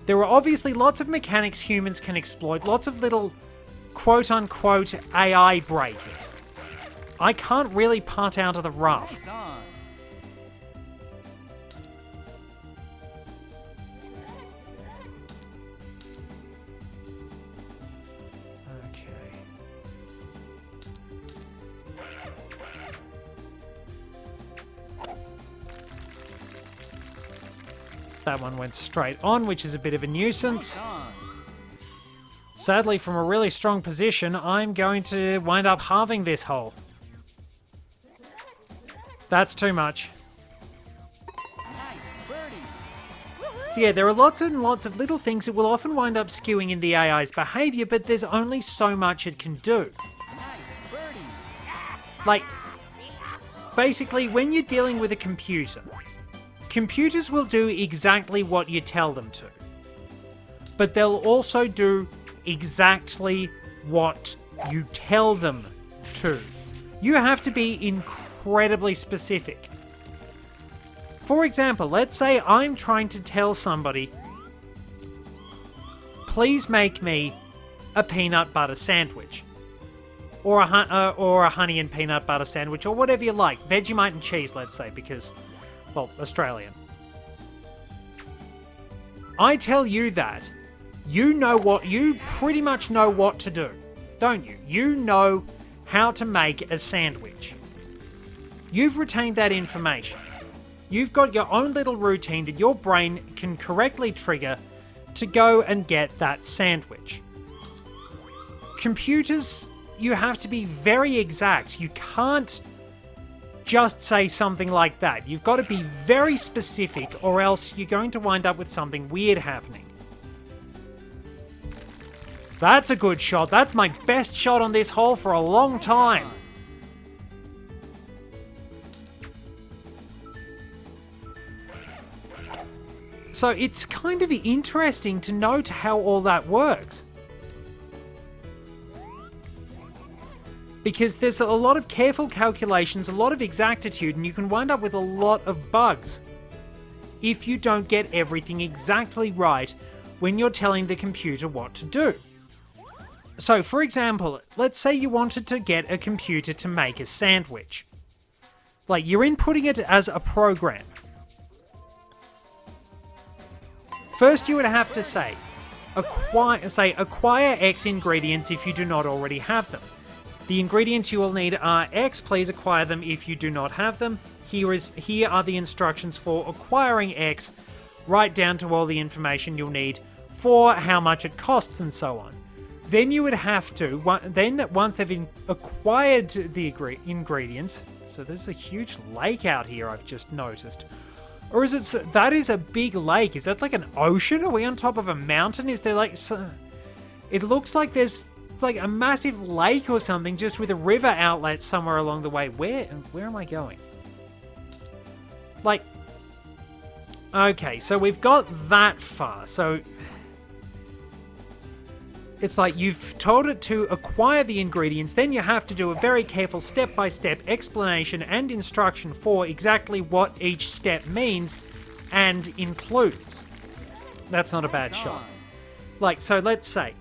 Speaker 1: There are obviously lots of mechanics humans can exploit, lots of little quote-unquote AI breakers. I can't really putt out of the rough.
Speaker 2: Nice on.
Speaker 1: Okay. That one went straight on, which is a bit of a nuisance.
Speaker 2: Nice on.
Speaker 1: Sadly, from a really strong position, I'm going to wind up halving this hole. That's too much.
Speaker 2: Nice birdie.
Speaker 1: So yeah, there are lots and lots of little things that will often wind up skewing in the AI's behavior, but there's only so much it can do.
Speaker 2: Nice birdie.
Speaker 1: Like, basically, when you're dealing with a computer, computers will do exactly what you tell them to. But they'll also do exactly what you tell them to. You have to be incredibly specific. For example, let's say I'm trying to tell somebody, please make me a peanut butter sandwich. Or a honey and peanut butter sandwich, or whatever you like. Vegemite and cheese, let's say, because, well, Australian. I tell you that, you pretty much know what to do, don't you? You know how to make a sandwich. You've retained that information. You've got your own little routine that your brain can correctly trigger to go and get that sandwich. Computers, you have to be very exact. You can't just say something like that. You've got to be very specific, or else you're going to wind up with something weird happening. That's a good shot. That's my best shot on this hole for a long time. So it's kind of interesting to note how all that works. Because there's a lot of careful calculations, a lot of exactitude, and you can wind up with a lot of bugs if you don't get everything exactly right when you're telling the computer what to do. So, for example, let's say you wanted to get a computer to make a sandwich. Like, you're inputting it as a program. First, you would have to say, acquire X ingredients if you do not already have them. The ingredients you will need are X, please acquire them if you do not have them. Here are the instructions for acquiring X, right down to all the information you'll need for how much it costs and so on. Then you would have to, once they've acquired the ingredients, so there's a huge lake out here I've just noticed. Or is it, that is a big lake, is that like an ocean? Are we on top of a mountain? Is there like, it looks like there's like a massive lake or something, just with a river outlet somewhere along the way. Where am I going? Like, okay, so we've got that far. So it's like you've told it to acquire the ingredients, then you have to do a very careful step-by-step explanation and instruction for exactly what each step means and includes. That's not a bad shot. Like, so let's say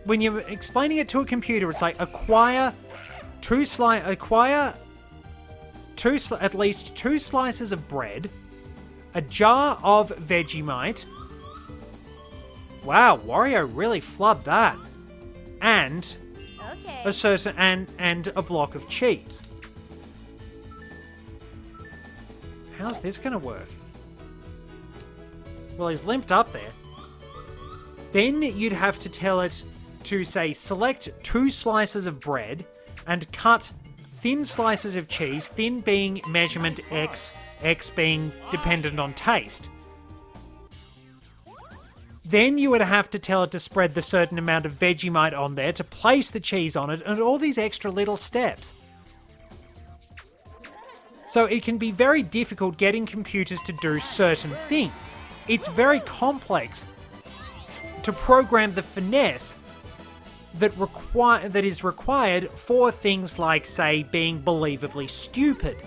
Speaker 1: when you're explaining it to a computer, it's like acquire at least 2 slices of bread, a jar of Vegemite. Wow, Wario really flubbed that. And a certain and a block of cheese. How's this gonna work? Well, he's limped up there. Then you'd have to tell it to say select 2 slices of bread and cut thin slices of cheese, thin being measurement X, X being dependent on taste. Then you would have to tell it to spread the certain amount of Vegemite on there, to place the cheese on it, and all these extra little steps. So it can be very difficult getting computers to do certain things. It's very complex to program the finesse that is required for things like, say, being believably stupid.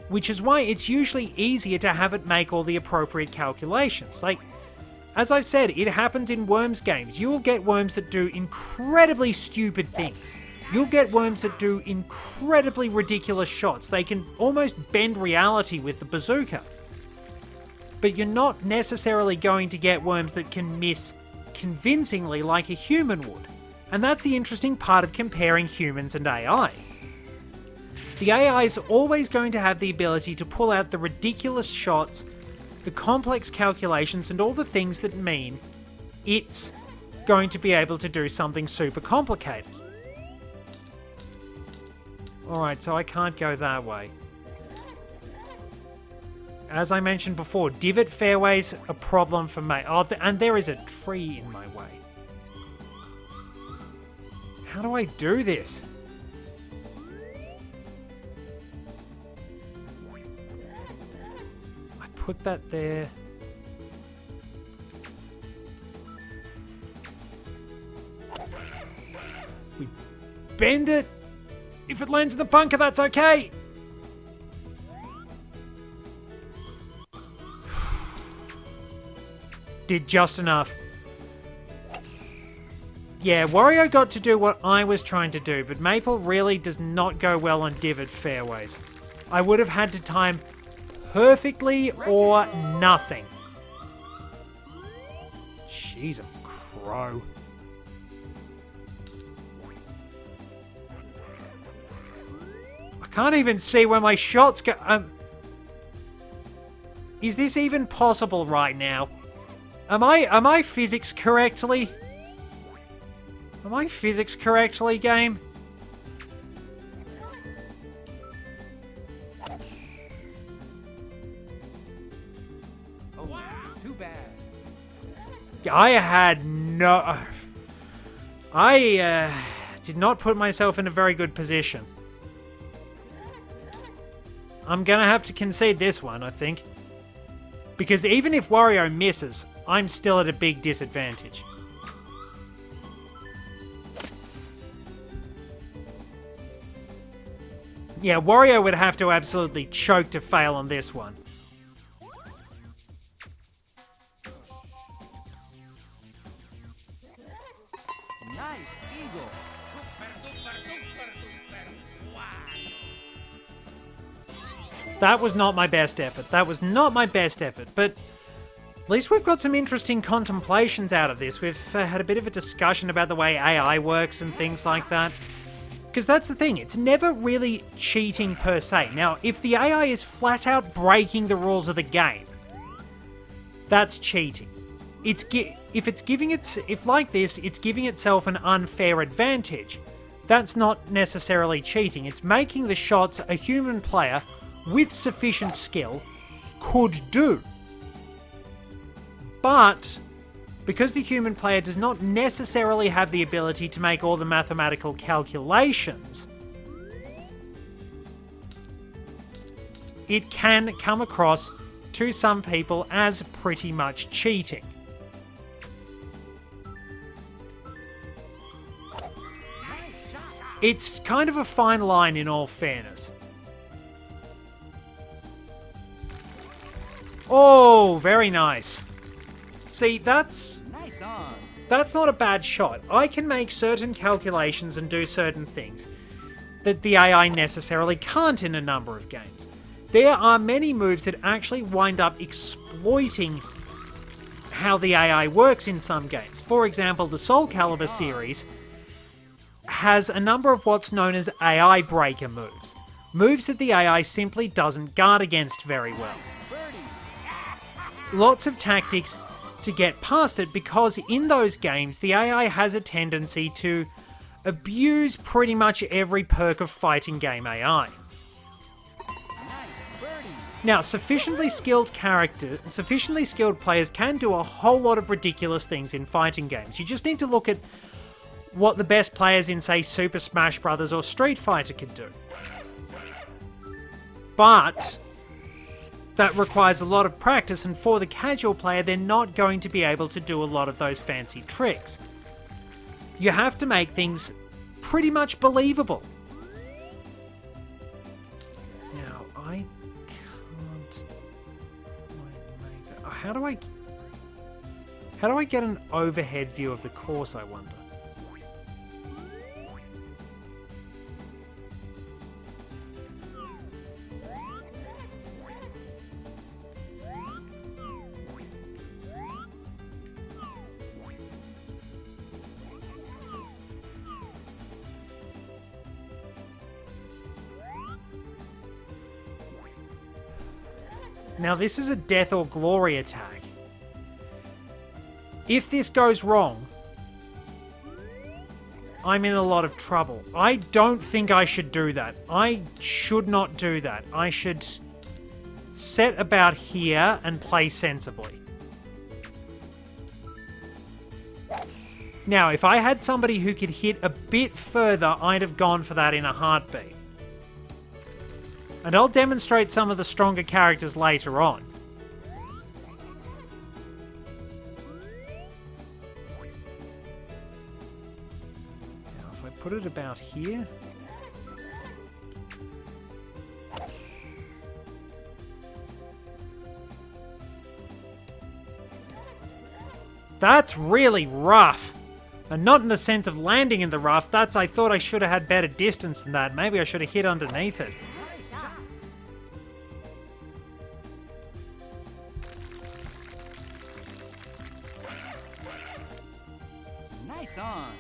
Speaker 1: Which is why it's usually easier to have it make all the appropriate calculations. Like, as I've said, it happens in Worms games. You will get worms that do incredibly stupid things. You'll get worms that do incredibly ridiculous shots. They can almost bend reality with the bazooka. But you're not necessarily going to get worms that can miss convincingly like a human would. And that's the interesting part of comparing humans and AI. The AI is always going to have the ability to pull out the ridiculous shots, the complex calculations, and all the things that mean it's going to be able to do something super complicated. Alright, so I can't go that way. As I mentioned before, divot fairways a problem for me. Oh, and there is a tree in my way. How do I do this? I put that there. We bend it. If it lands in the bunker, that's okay. Did just enough. Yeah, Wario got to do what I was trying to do, but Maple really does not go well on divot fairways. I would have had to time perfectly or nothing. Jeez, a crow. I can't even see where my shots go. Is this even possible right now? Am I physics correctly? Am I physics correctly, game?
Speaker 2: Oh, too bad.
Speaker 1: I had no... I did not put myself in a very good position. I'm gonna have to concede this one, I think. Because even if Wario misses, I'm still at a big disadvantage. Yeah, Wario would have to absolutely choke to fail on this one.
Speaker 2: Nice eagle.
Speaker 1: That was not my best effort. That was not my best effort, but at least we've got some interesting contemplations out of this. We've had a bit of a discussion about the way AI works and things like that. Because that's the thing, it's never really cheating per se. Now, if the AI is flat out breaking the rules of the game, that's cheating. If like this, it's giving itself an unfair advantage. That's not necessarily cheating. It's making the shots a human player with sufficient skill could do. But Because the human player does not necessarily have the ability to make all the mathematical calculations, it can come across to some people as pretty much cheating. It's kind of a fine line in all fairness. Oh, very nice. See, that's
Speaker 2: Nice on.
Speaker 1: not a bad shot. I can make certain calculations and do certain things that the AI necessarily can't in a number of games. There are many moves that actually wind up exploiting how the AI works in some games. For example, the Soul Calibur series has a number of what's known as AI breaker moves. Moves that the AI simply doesn't guard against very well. Lots of tactics to get past it, because in those games the AI has a tendency to abuse pretty much every perk of fighting game AI. Now, sufficiently skilled players can do a whole lot of ridiculous things in fighting games. You just need to look at what the best players in, say, Super Smash Bros. Or Street Fighter can do. But that requires a lot of practice, and for the casual player, they're not going to be able to do a lot of those fancy tricks. You have to make things pretty much believable. Now, I can't quite make that. How do I get an overhead view of the course, I wonder? Now, this is a death or glory attack. If this goes wrong, I'm in a lot of trouble. I don't think I should do that. I should not do that. I should set about here and play sensibly. Now, if I had somebody who could hit a bit further, I'd have gone for that in a heartbeat. And I'll demonstrate some of the stronger characters later on. Now, if I put it about here... That's really rough. And not in the sense of landing in the rough. That's, I thought I should have had better distance than that. Maybe I should have hit underneath it.
Speaker 2: Nice on.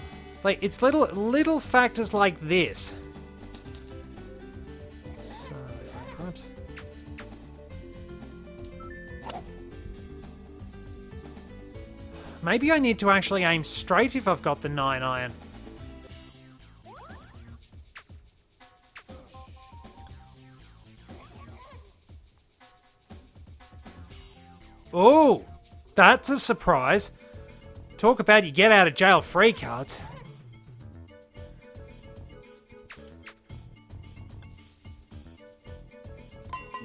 Speaker 1: Like, it's little factors like this. So, if I perhaps... Maybe I need to actually aim straight if I've got the 9 iron. Oh, that's a surprise. Talk about you get out of jail free cards.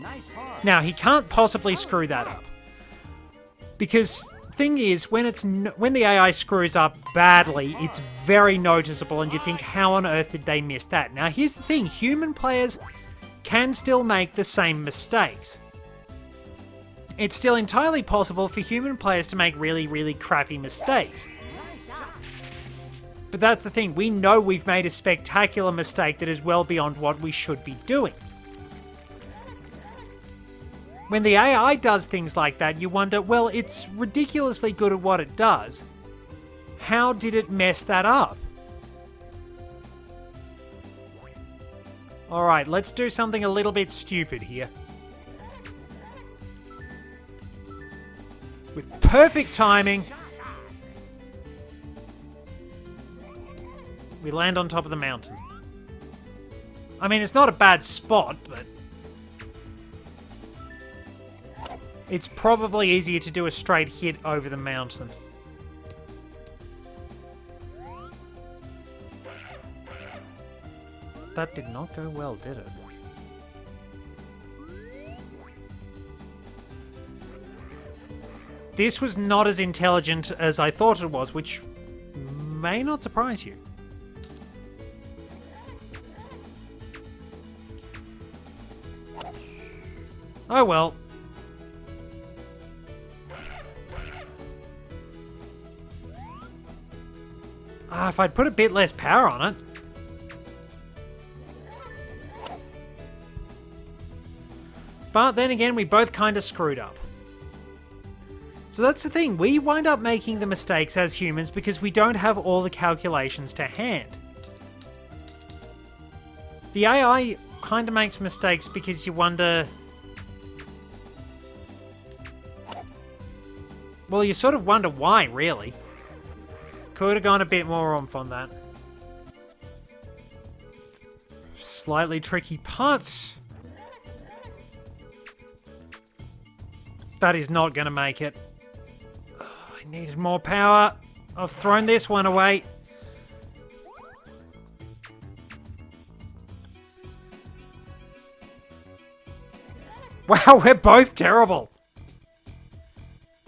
Speaker 2: Nice par.
Speaker 1: Now, he can't possibly screw that up. Because thing is, when the AI screws up badly, it's very noticeable and you think, how on earth did they miss that? Now, here's the thing. Human players can still make the same mistakes. It's still entirely possible for human players to make really, really crappy mistakes. But that's the thing. We know we've made a spectacular mistake that is well beyond what we should be doing. When the AI does things like that, you wonder, well, it's ridiculously good at what it does. How did it mess that up? Alright, let's do something a little bit stupid here. With perfect timing, we land on top of the mountain. I mean, it's not a bad spot, but it's probably easier to do a straight hit over the mountain. that did not go well, did it? This was not as intelligent as I thought it was, which may not surprise you. Oh well. If I'd put a bit less power on it. But then again, we both kind of screwed up. So that's the thing, we wind up making the mistakes as humans because we don't have all the calculations to hand. The AI kind of makes mistakes because you wonder... Well, you sort of wonder why, really. Could have gone a bit more oomph on that. Slightly tricky putt. That is not going to make it. I needed more power. I've thrown this one away. Wow, we're both terrible.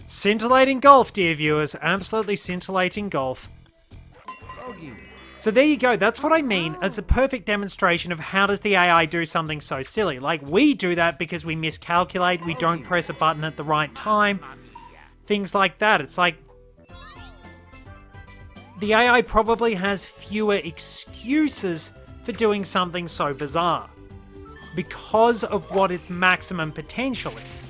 Speaker 1: Scintillating golf, dear viewers. Absolutely scintillating golf.
Speaker 2: Bogey.
Speaker 1: So there you go. That's what I mean as a perfect demonstration of how does the AI do something so silly. Like, we do that because we miscalculate, we don't press a button at the right time. Things like that. It's like... The AI probably has fewer excuses for doing something so bizarre. Because of what its maximum potential is.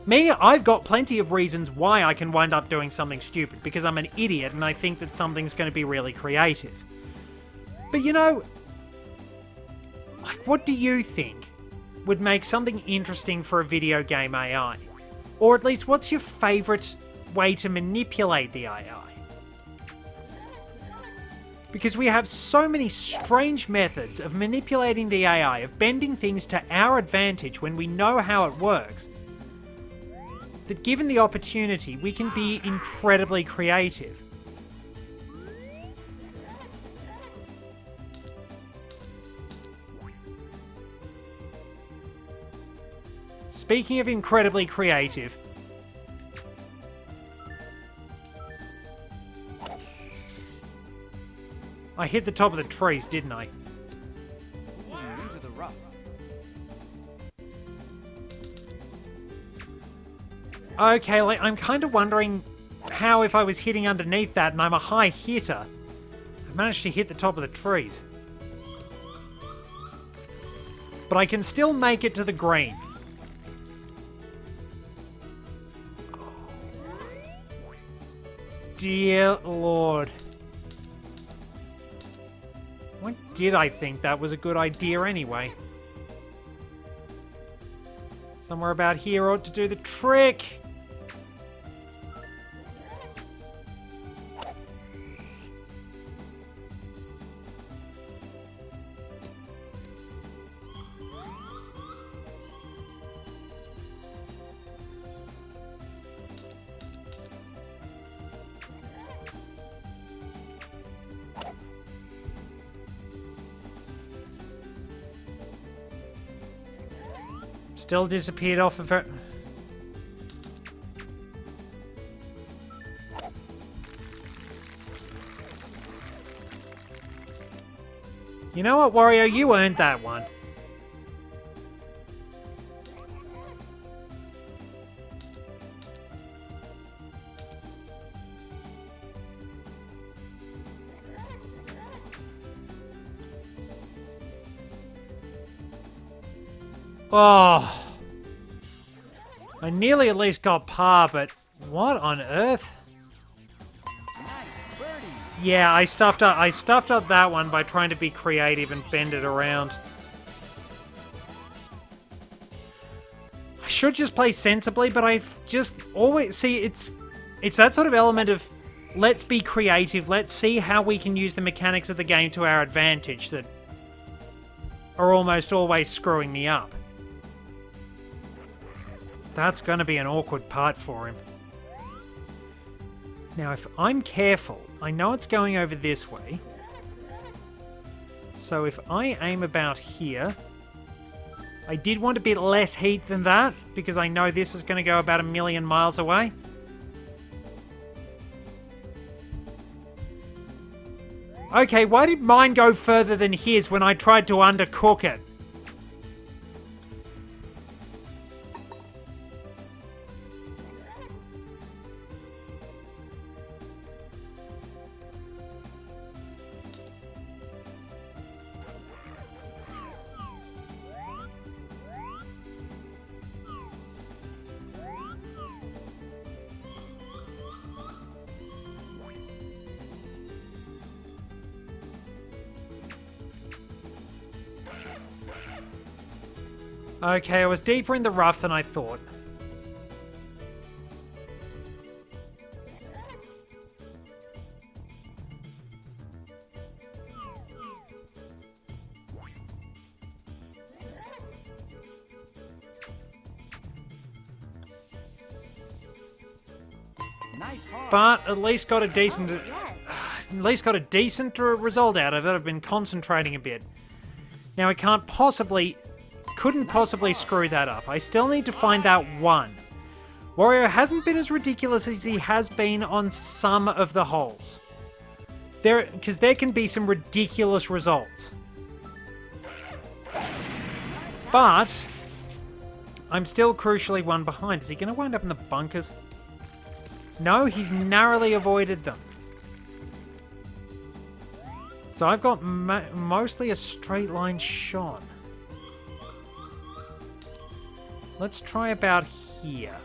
Speaker 1: Me, I've got plenty of reasons why I can wind up doing something stupid, because I'm an idiot and I think that something's going to be really creative. But you know, like, what do you think would make something interesting for a video game AI? Or at least, what's your favourite way to manipulate the AI? Because we have so many strange methods of manipulating the AI, of bending things to our advantage when we know how it works, that given the opportunity, we can be incredibly creative. Speaking of incredibly creative, I hit the top of the trees, didn't I?
Speaker 2: Into the rough.
Speaker 1: Okay, like, I'm kind of wondering how if I was hitting underneath that and I'm a high hitter, I managed to hit the top of the trees. But I can still make it to the green. Dear Lord. Why did I think that was a good idea anyway? Somewhere about here ought to do the trick. Still disappeared off of it. You know what, Wario? You earned that one. Oh. I nearly at least got par, but what on earth?
Speaker 2: Nice birdie.
Speaker 1: Yeah, I stuffed up that one by trying to be creative and bend it around. I should just play sensibly, but I've just always... See, it's that sort of element of let's be creative, let's see how we can use the mechanics of the game to our advantage that are almost always screwing me up. That's going to be an awkward part for him. Now, if I'm careful, I know it's going over this way. So if I aim about here... I did want a bit less heat than that, because I know this is going to go about 1,000,000 miles away. Okay, why did mine go further than his when I tried to undercook it? Okay, I was deeper in the rough than I thought.
Speaker 2: Nice part.
Speaker 1: But at least got a decent...
Speaker 3: Oh, yes.
Speaker 1: At least got a decent result out of it. I've been concentrating a bit. Now I couldn't possibly screw that up. I still need to find that one. Wario hasn't been as ridiculous as he has been on some of the holes. Because there can be some ridiculous results. But I'm still crucially one behind. Is he going to wind up in the bunkers? No, he's narrowly avoided them. So I've got mostly a straight line shot. Let's try about here.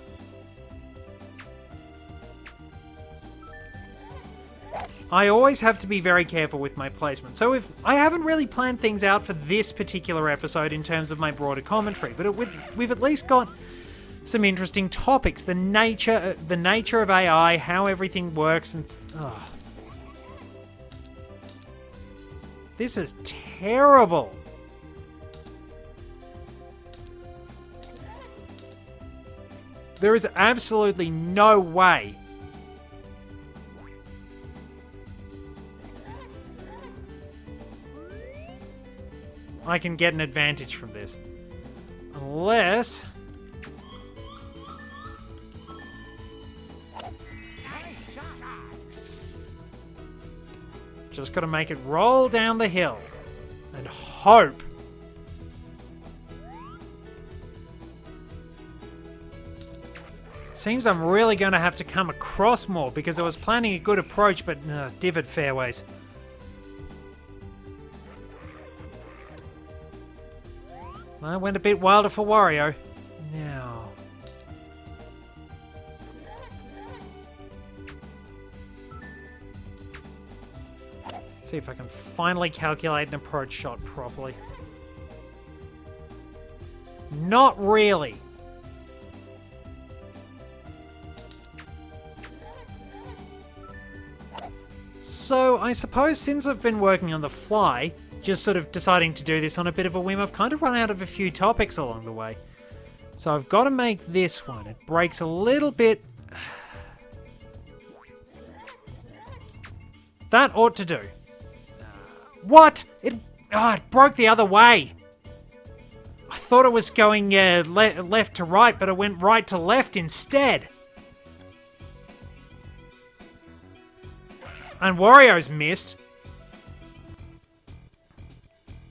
Speaker 1: I always have to be very careful with my placement. So if I haven't really planned things out for this particular episode in terms of my broader commentary, but we've at least got some interesting topics. The nature of AI, how everything works, and... This is terrible. There is absolutely no way I can get an advantage from this. Unless... Just gotta make it roll down the hill. And hope. It seems I'm really gonna have to come across more because I was planning a good approach, but divot fairways. I went a bit wilder for Wario. Now... see if I can finally calculate an approach shot properly. Not really. So I suppose since I've been working on the fly, just sort of deciding to do this on a bit of a whim, I've kind of run out of a few topics along the way. So I've got to make this one. It breaks a little bit. That ought to do. What? It broke the other way. I thought it was going left to right, but it went right to left instead. And Wario's missed.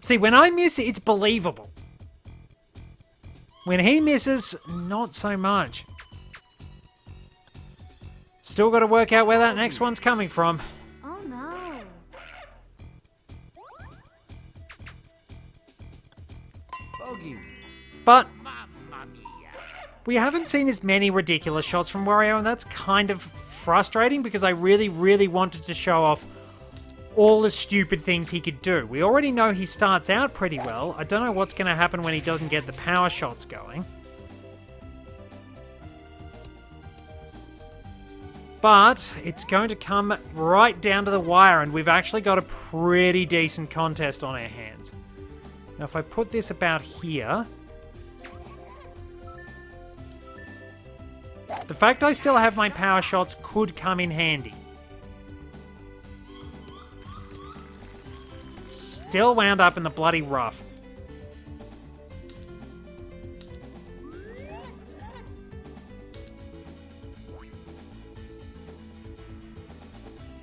Speaker 1: See, when I miss, it's believable. When he misses, not so much. Still got to work out where that next one's coming from.
Speaker 3: Oh no.
Speaker 2: Bogey.
Speaker 1: But we haven't seen as many ridiculous shots from Wario, and that's kind of frustrating because I really, really wanted to show off all the stupid things he could do. We already know he starts out pretty well. I don't know what's going to happen when he doesn't get the power shots going. But it's going to come right down to the wire, and we've actually got a pretty decent contest on our hands. Now, if I put this about here... the fact I still have my power shots could come in handy. still wound up in the bloody rough.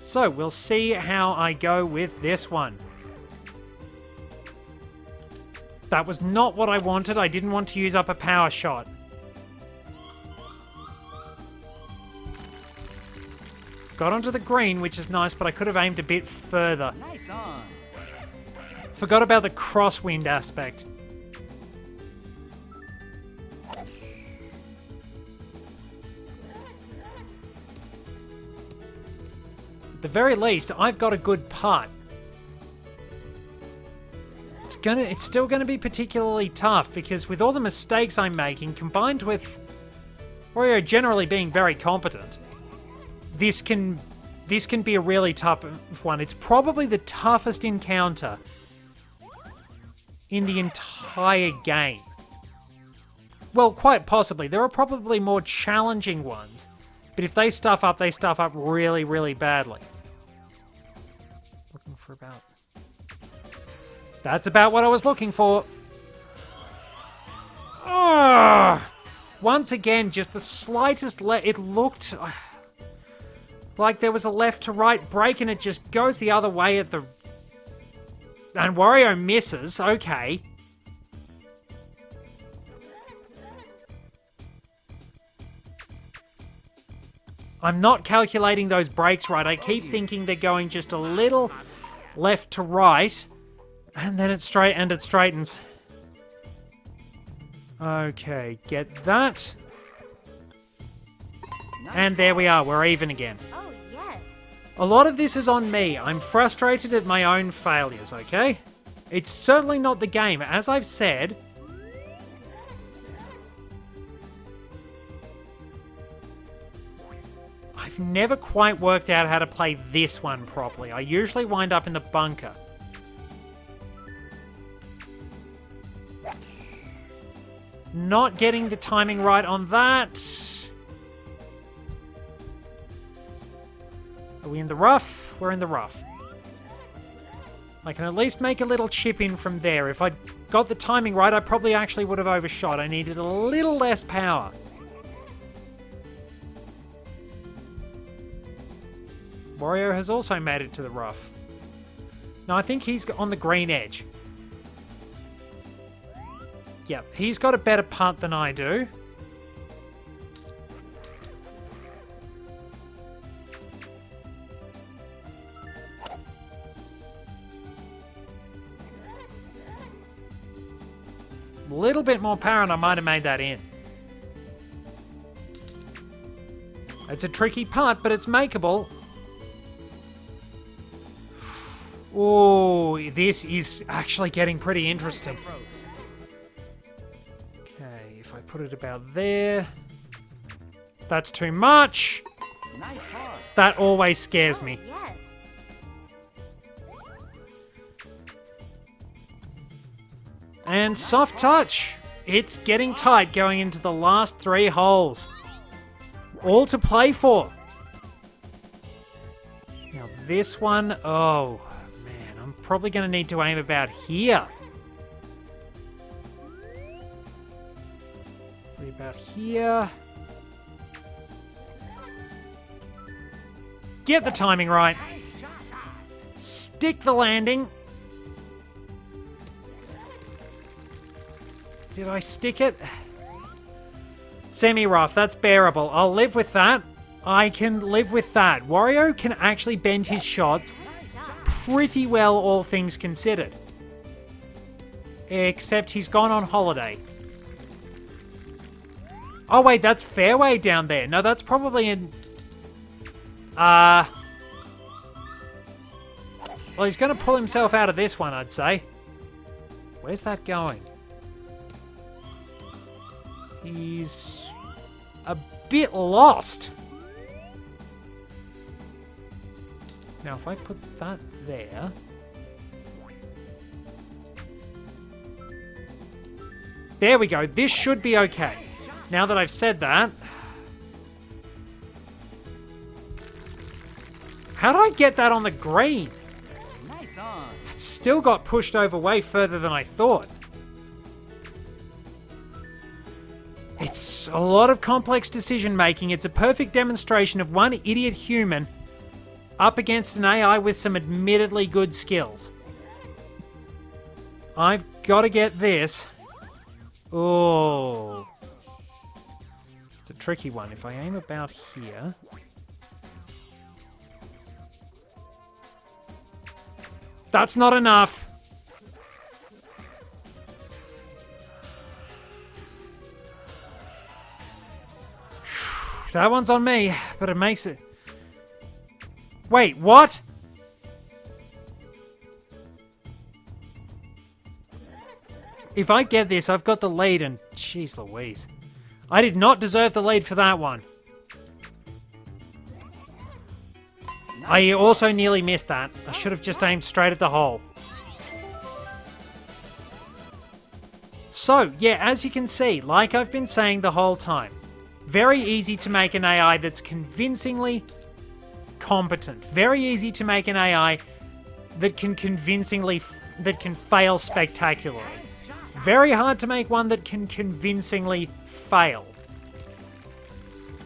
Speaker 1: So, we'll see how I go with this one. That was not what I wanted. I didn't want to use up a power shot. Got onto the green, which is nice, but I could have aimed a bit further.
Speaker 2: Nice on.
Speaker 1: Forgot about the crosswind aspect. At the very least, I've got a good putt. It's still gonna be particularly tough because with all the mistakes I'm making, combined with Wario generally being very competent, this can be a really tough one. It's probably the toughest encounter in the entire game. Well, quite possibly. There are probably more challenging ones, but if they stuff up, they stuff up really, really badly. Looking for about... That's about what I was looking for. Ugh. Once again, just the slightest it looked like there was a left to right break and it just goes the other way at the... And Wario misses. Okay. I'm not calculating those breaks right. I keep thinking they're going just a little left to right. And then it straightens. Okay, get that. And there we are, we're even again.
Speaker 3: Oh, yes.
Speaker 1: A lot of this is on me. I'm frustrated at my own failures, okay? It's certainly not the game. As I've said, I've never quite worked out how to play this one properly. I usually wind up in the bunker. Not getting the timing right on that. Are we in the rough? We're in the rough. I can at least make a little chip in from there. If I got the timing right, I probably actually would have overshot. I needed a little less power. Wario has also made it to the rough. No, I think he's on the green edge. Yep, he's got a better putt than I do. A little bit more power and I might have made that in. It's a tricky putt, but it's makeable. Oh, this is actually getting pretty interesting. Okay, if I put it about there. That's too much.
Speaker 2: Nice par.
Speaker 1: That always scares me.
Speaker 3: Yes.
Speaker 1: And soft touch. It's getting tight going into the last 3 holes. All to play for. Now this one, oh man, I'm probably going to need to aim about here. Probably about here. Get the timing right. Stick the landing. Did I stick it? Semi-rough, that's bearable. I'll live with that. I can live with that. Wario can actually bend his shots pretty well, all things considered. Except he's gone on holiday. Oh wait, that's fairway down there. No, that's probably in... Well, he's going to pull himself out of this one, I'd say. Where's that going? He's a bit lost. Now, if I put that there... There we go. This should be okay. Now that I've said that... How did I get that on the green?
Speaker 2: Nice on.
Speaker 1: I It still got pushed over way further than I thought. It's a lot of complex decision making. It's a perfect demonstration of one idiot human up against an AI with some admittedly good skills. I've got to get this. Oh. It's a tricky one. If I aim about here... That's not enough. That one's on me, but it makes it... Wait, what? If I get this, I've got the lead and... Jeez Louise. I did not deserve the lead for that one. I also nearly missed that. I should have just aimed straight at the hole. So, yeah, as you can see, like I've been saying the whole time, very easy to make an AI that's convincingly competent. Very easy to make an AI that can that can fail spectacularly. Very hard to make one that can convincingly fail.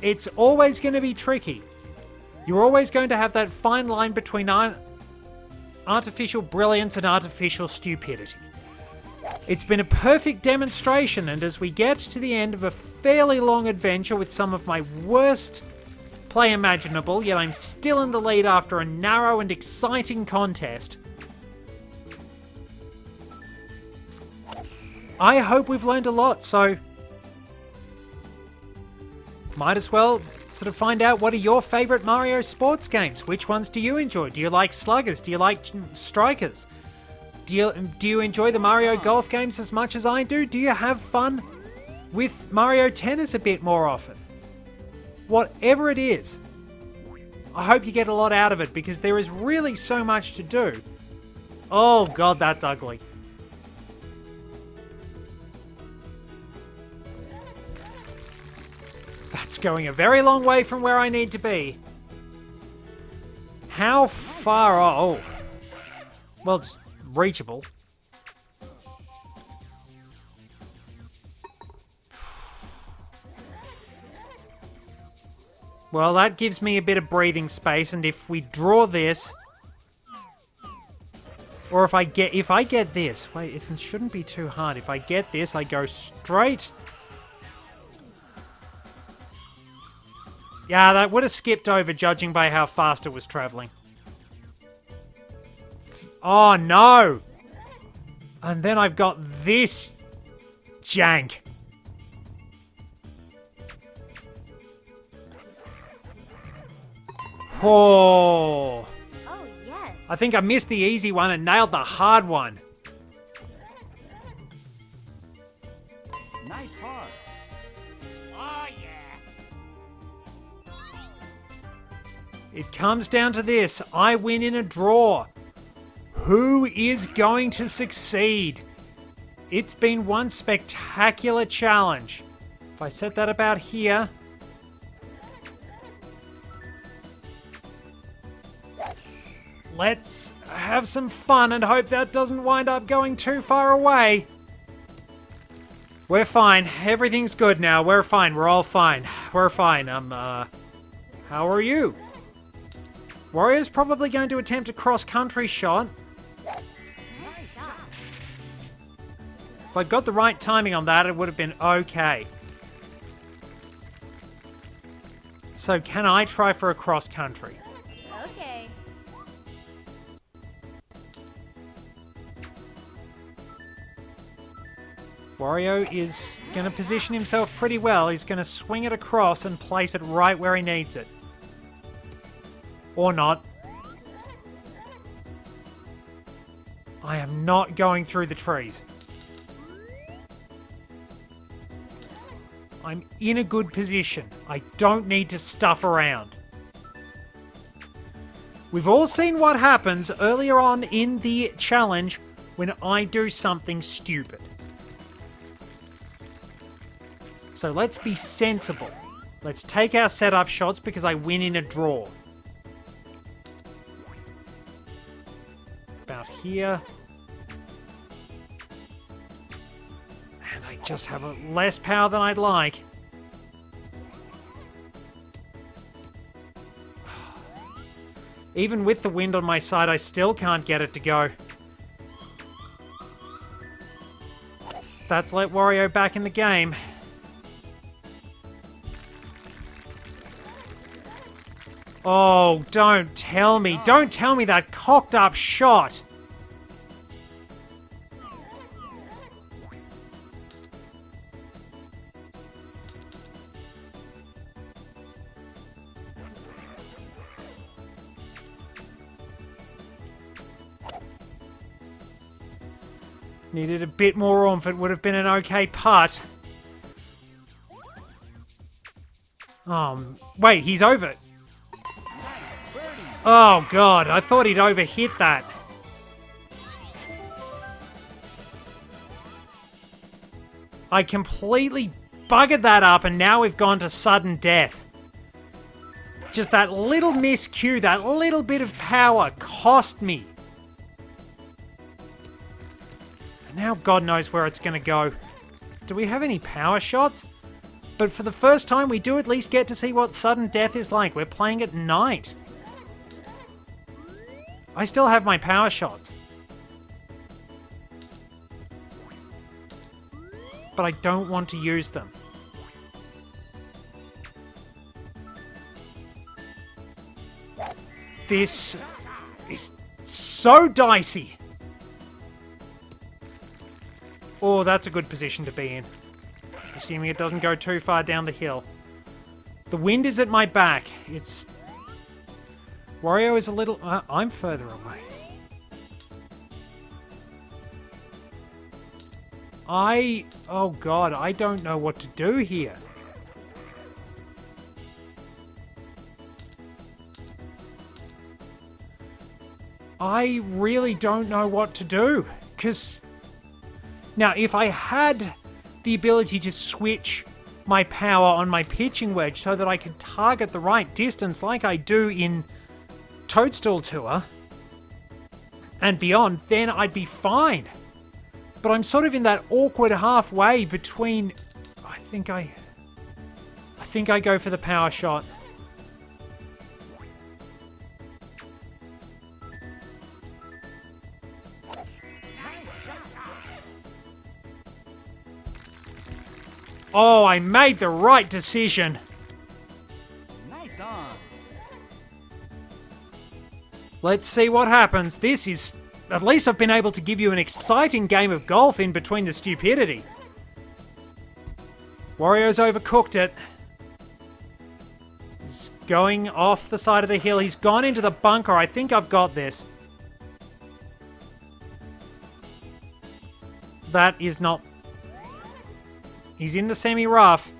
Speaker 1: It's always going to be tricky. You're always going to have that fine line between artificial brilliance and artificial stupidity. It's been a perfect demonstration, and as we get to the end of a fairly long adventure with some of my worst play imaginable, yet I'm still in the lead after a narrow and exciting contest, I hope we've learned a lot, so might as well sort of find out what are your favourite Mario sports games. Which ones do you enjoy? Do you like sluggers? Do you like strikers? Do you enjoy the Mario Golf games as much as I do? Do you have fun with Mario Tennis a bit more often? Whatever it is, I hope you get a lot out of it because there is really so much to do. Oh god, that's ugly. That's going a very long way from where I need to be. How far? Oh. Well, it's reachable. Well, that gives me a bit of breathing space, and if we draw this, or if I get this, wait, it shouldn't be too hard. If I get this, I go straight. Yeah, that would have skipped over, judging by how fast it was traveling. Oh, no! And then I've got this jank. Oh.
Speaker 3: Oh, yes.
Speaker 1: I think I missed the easy one and nailed the hard one.
Speaker 2: Nice par.
Speaker 3: Oh, yeah.
Speaker 1: It comes down to this. I win in a draw. Who is going to succeed? It's been one spectacular challenge. If I set that about here. Let's have some fun and hope that doesn't wind up going too far away. We're fine. Everything's good now. We're fine. We're all fine. We're fine. How are you? Wario's probably going to attempt a cross-country shot.
Speaker 3: Nice shot.
Speaker 1: If I got the right timing on that, it would have been okay. So can I try for a cross-country?
Speaker 3: Okay.
Speaker 1: Wario is going to position himself pretty well. He's going to swing it across and place it right where he needs it. Or not. I am not going through the trees. I'm in a good position. I don't need to stuff around. We've all seen what happens earlier on in the challenge when I do something stupid. So let's be sensible. Let's take our setup shots because I win in a draw. About here. And I just have less power than I'd like. Even with the wind on my side, I still can't get it to go. That's let Wario back in the game. Oh, don't tell me. Don't tell me that cocked up shot. Needed a bit more oomph. It would have been an okay putt. Wait, he's over. Oh, God. I thought he'd overhit that. I completely buggered that up, and now we've gone to sudden death. Just that little miscue, that little bit of power cost me. And now God knows where it's going to go. Do we have any power shots? But for the first time, we do at least get to see what sudden death is like. We're playing at night. I still have my power shots. But I don't want to use them. This is so dicey. Oh, that's a good position to be in. Assuming it doesn't go too far down the hill. The wind is at my back. It's... Wario is a little... I'm further away. Oh God, I don't know what to do here. I really don't know what to do. Because... Now, if I had the ability to switch my power on my pitching wedge so that I could target the right distance like I do in Toadstool Tour and beyond, then I'd be fine. But I'm sort of in that awkward halfway between... I think I go for the power shot. Oh, I made the right decision.
Speaker 2: Nice on.
Speaker 1: Let's see what happens. This is... At least I've been able to give you an exciting game of golf in between the stupidity. Wario's overcooked it. He's going off the side of the hill. He's gone into the bunker. I think I've got this. That is not... He's in the semi-rough.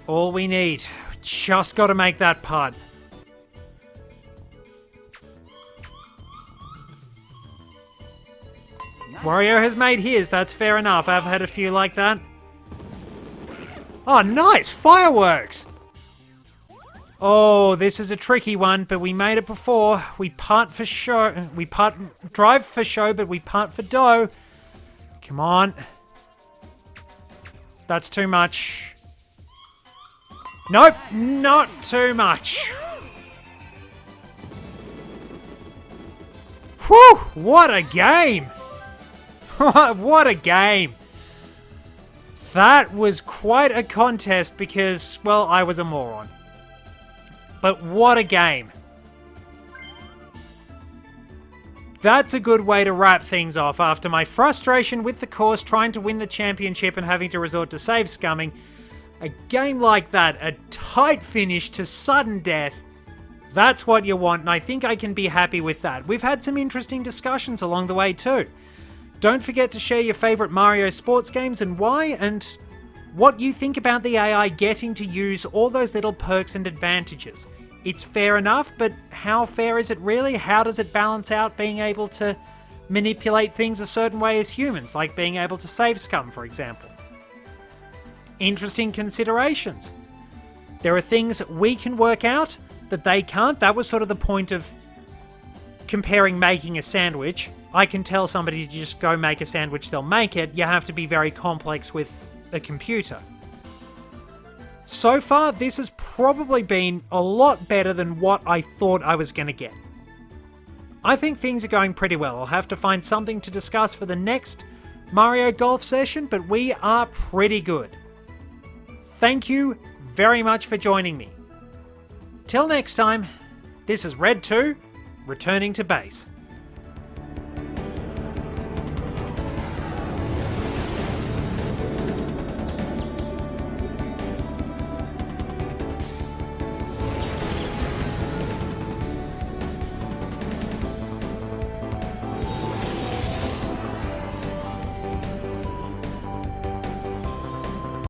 Speaker 1: All we need. Just got to make that putt. Wario has made his. That's fair enough. I've had a few like that. Oh, nice! Fireworks! Oh, this is a tricky one, but we made it before. We putt for show. We drive for show, but we putt for dough. Come on. That's too much. Nope, not too much. Whew, what a game. What a game. That was quite a contest because, well, I was a moron. But what a game. That's a good way to wrap things off after my frustration with the course trying to win the championship and having to resort to save scumming. A game like that, a tight finish to sudden death, that's what you want, and I think I can be happy with that. We've had some interesting discussions along the way too. Don't forget to share your favourite Mario sports games and why, and what you think about the AI getting to use all those little perks and advantages. It's fair enough, but how fair is it really? How does it balance out being able to manipulate things a certain way as humans, like being able to save scum, for example? Interesting considerations. There are things we can work out that they can't. That was sort of the point of comparing making a sandwich. I can tell somebody to just go make a sandwich, they'll make it. You have to be very complex with a computer. So far, this has probably been a lot better than what I thought I was going to get. I think things are going pretty well. I'll have to find something to discuss for the next Mario Golf session, but we are pretty good. Thank you very much for joining me. Till next time, this is Red 2, returning to base.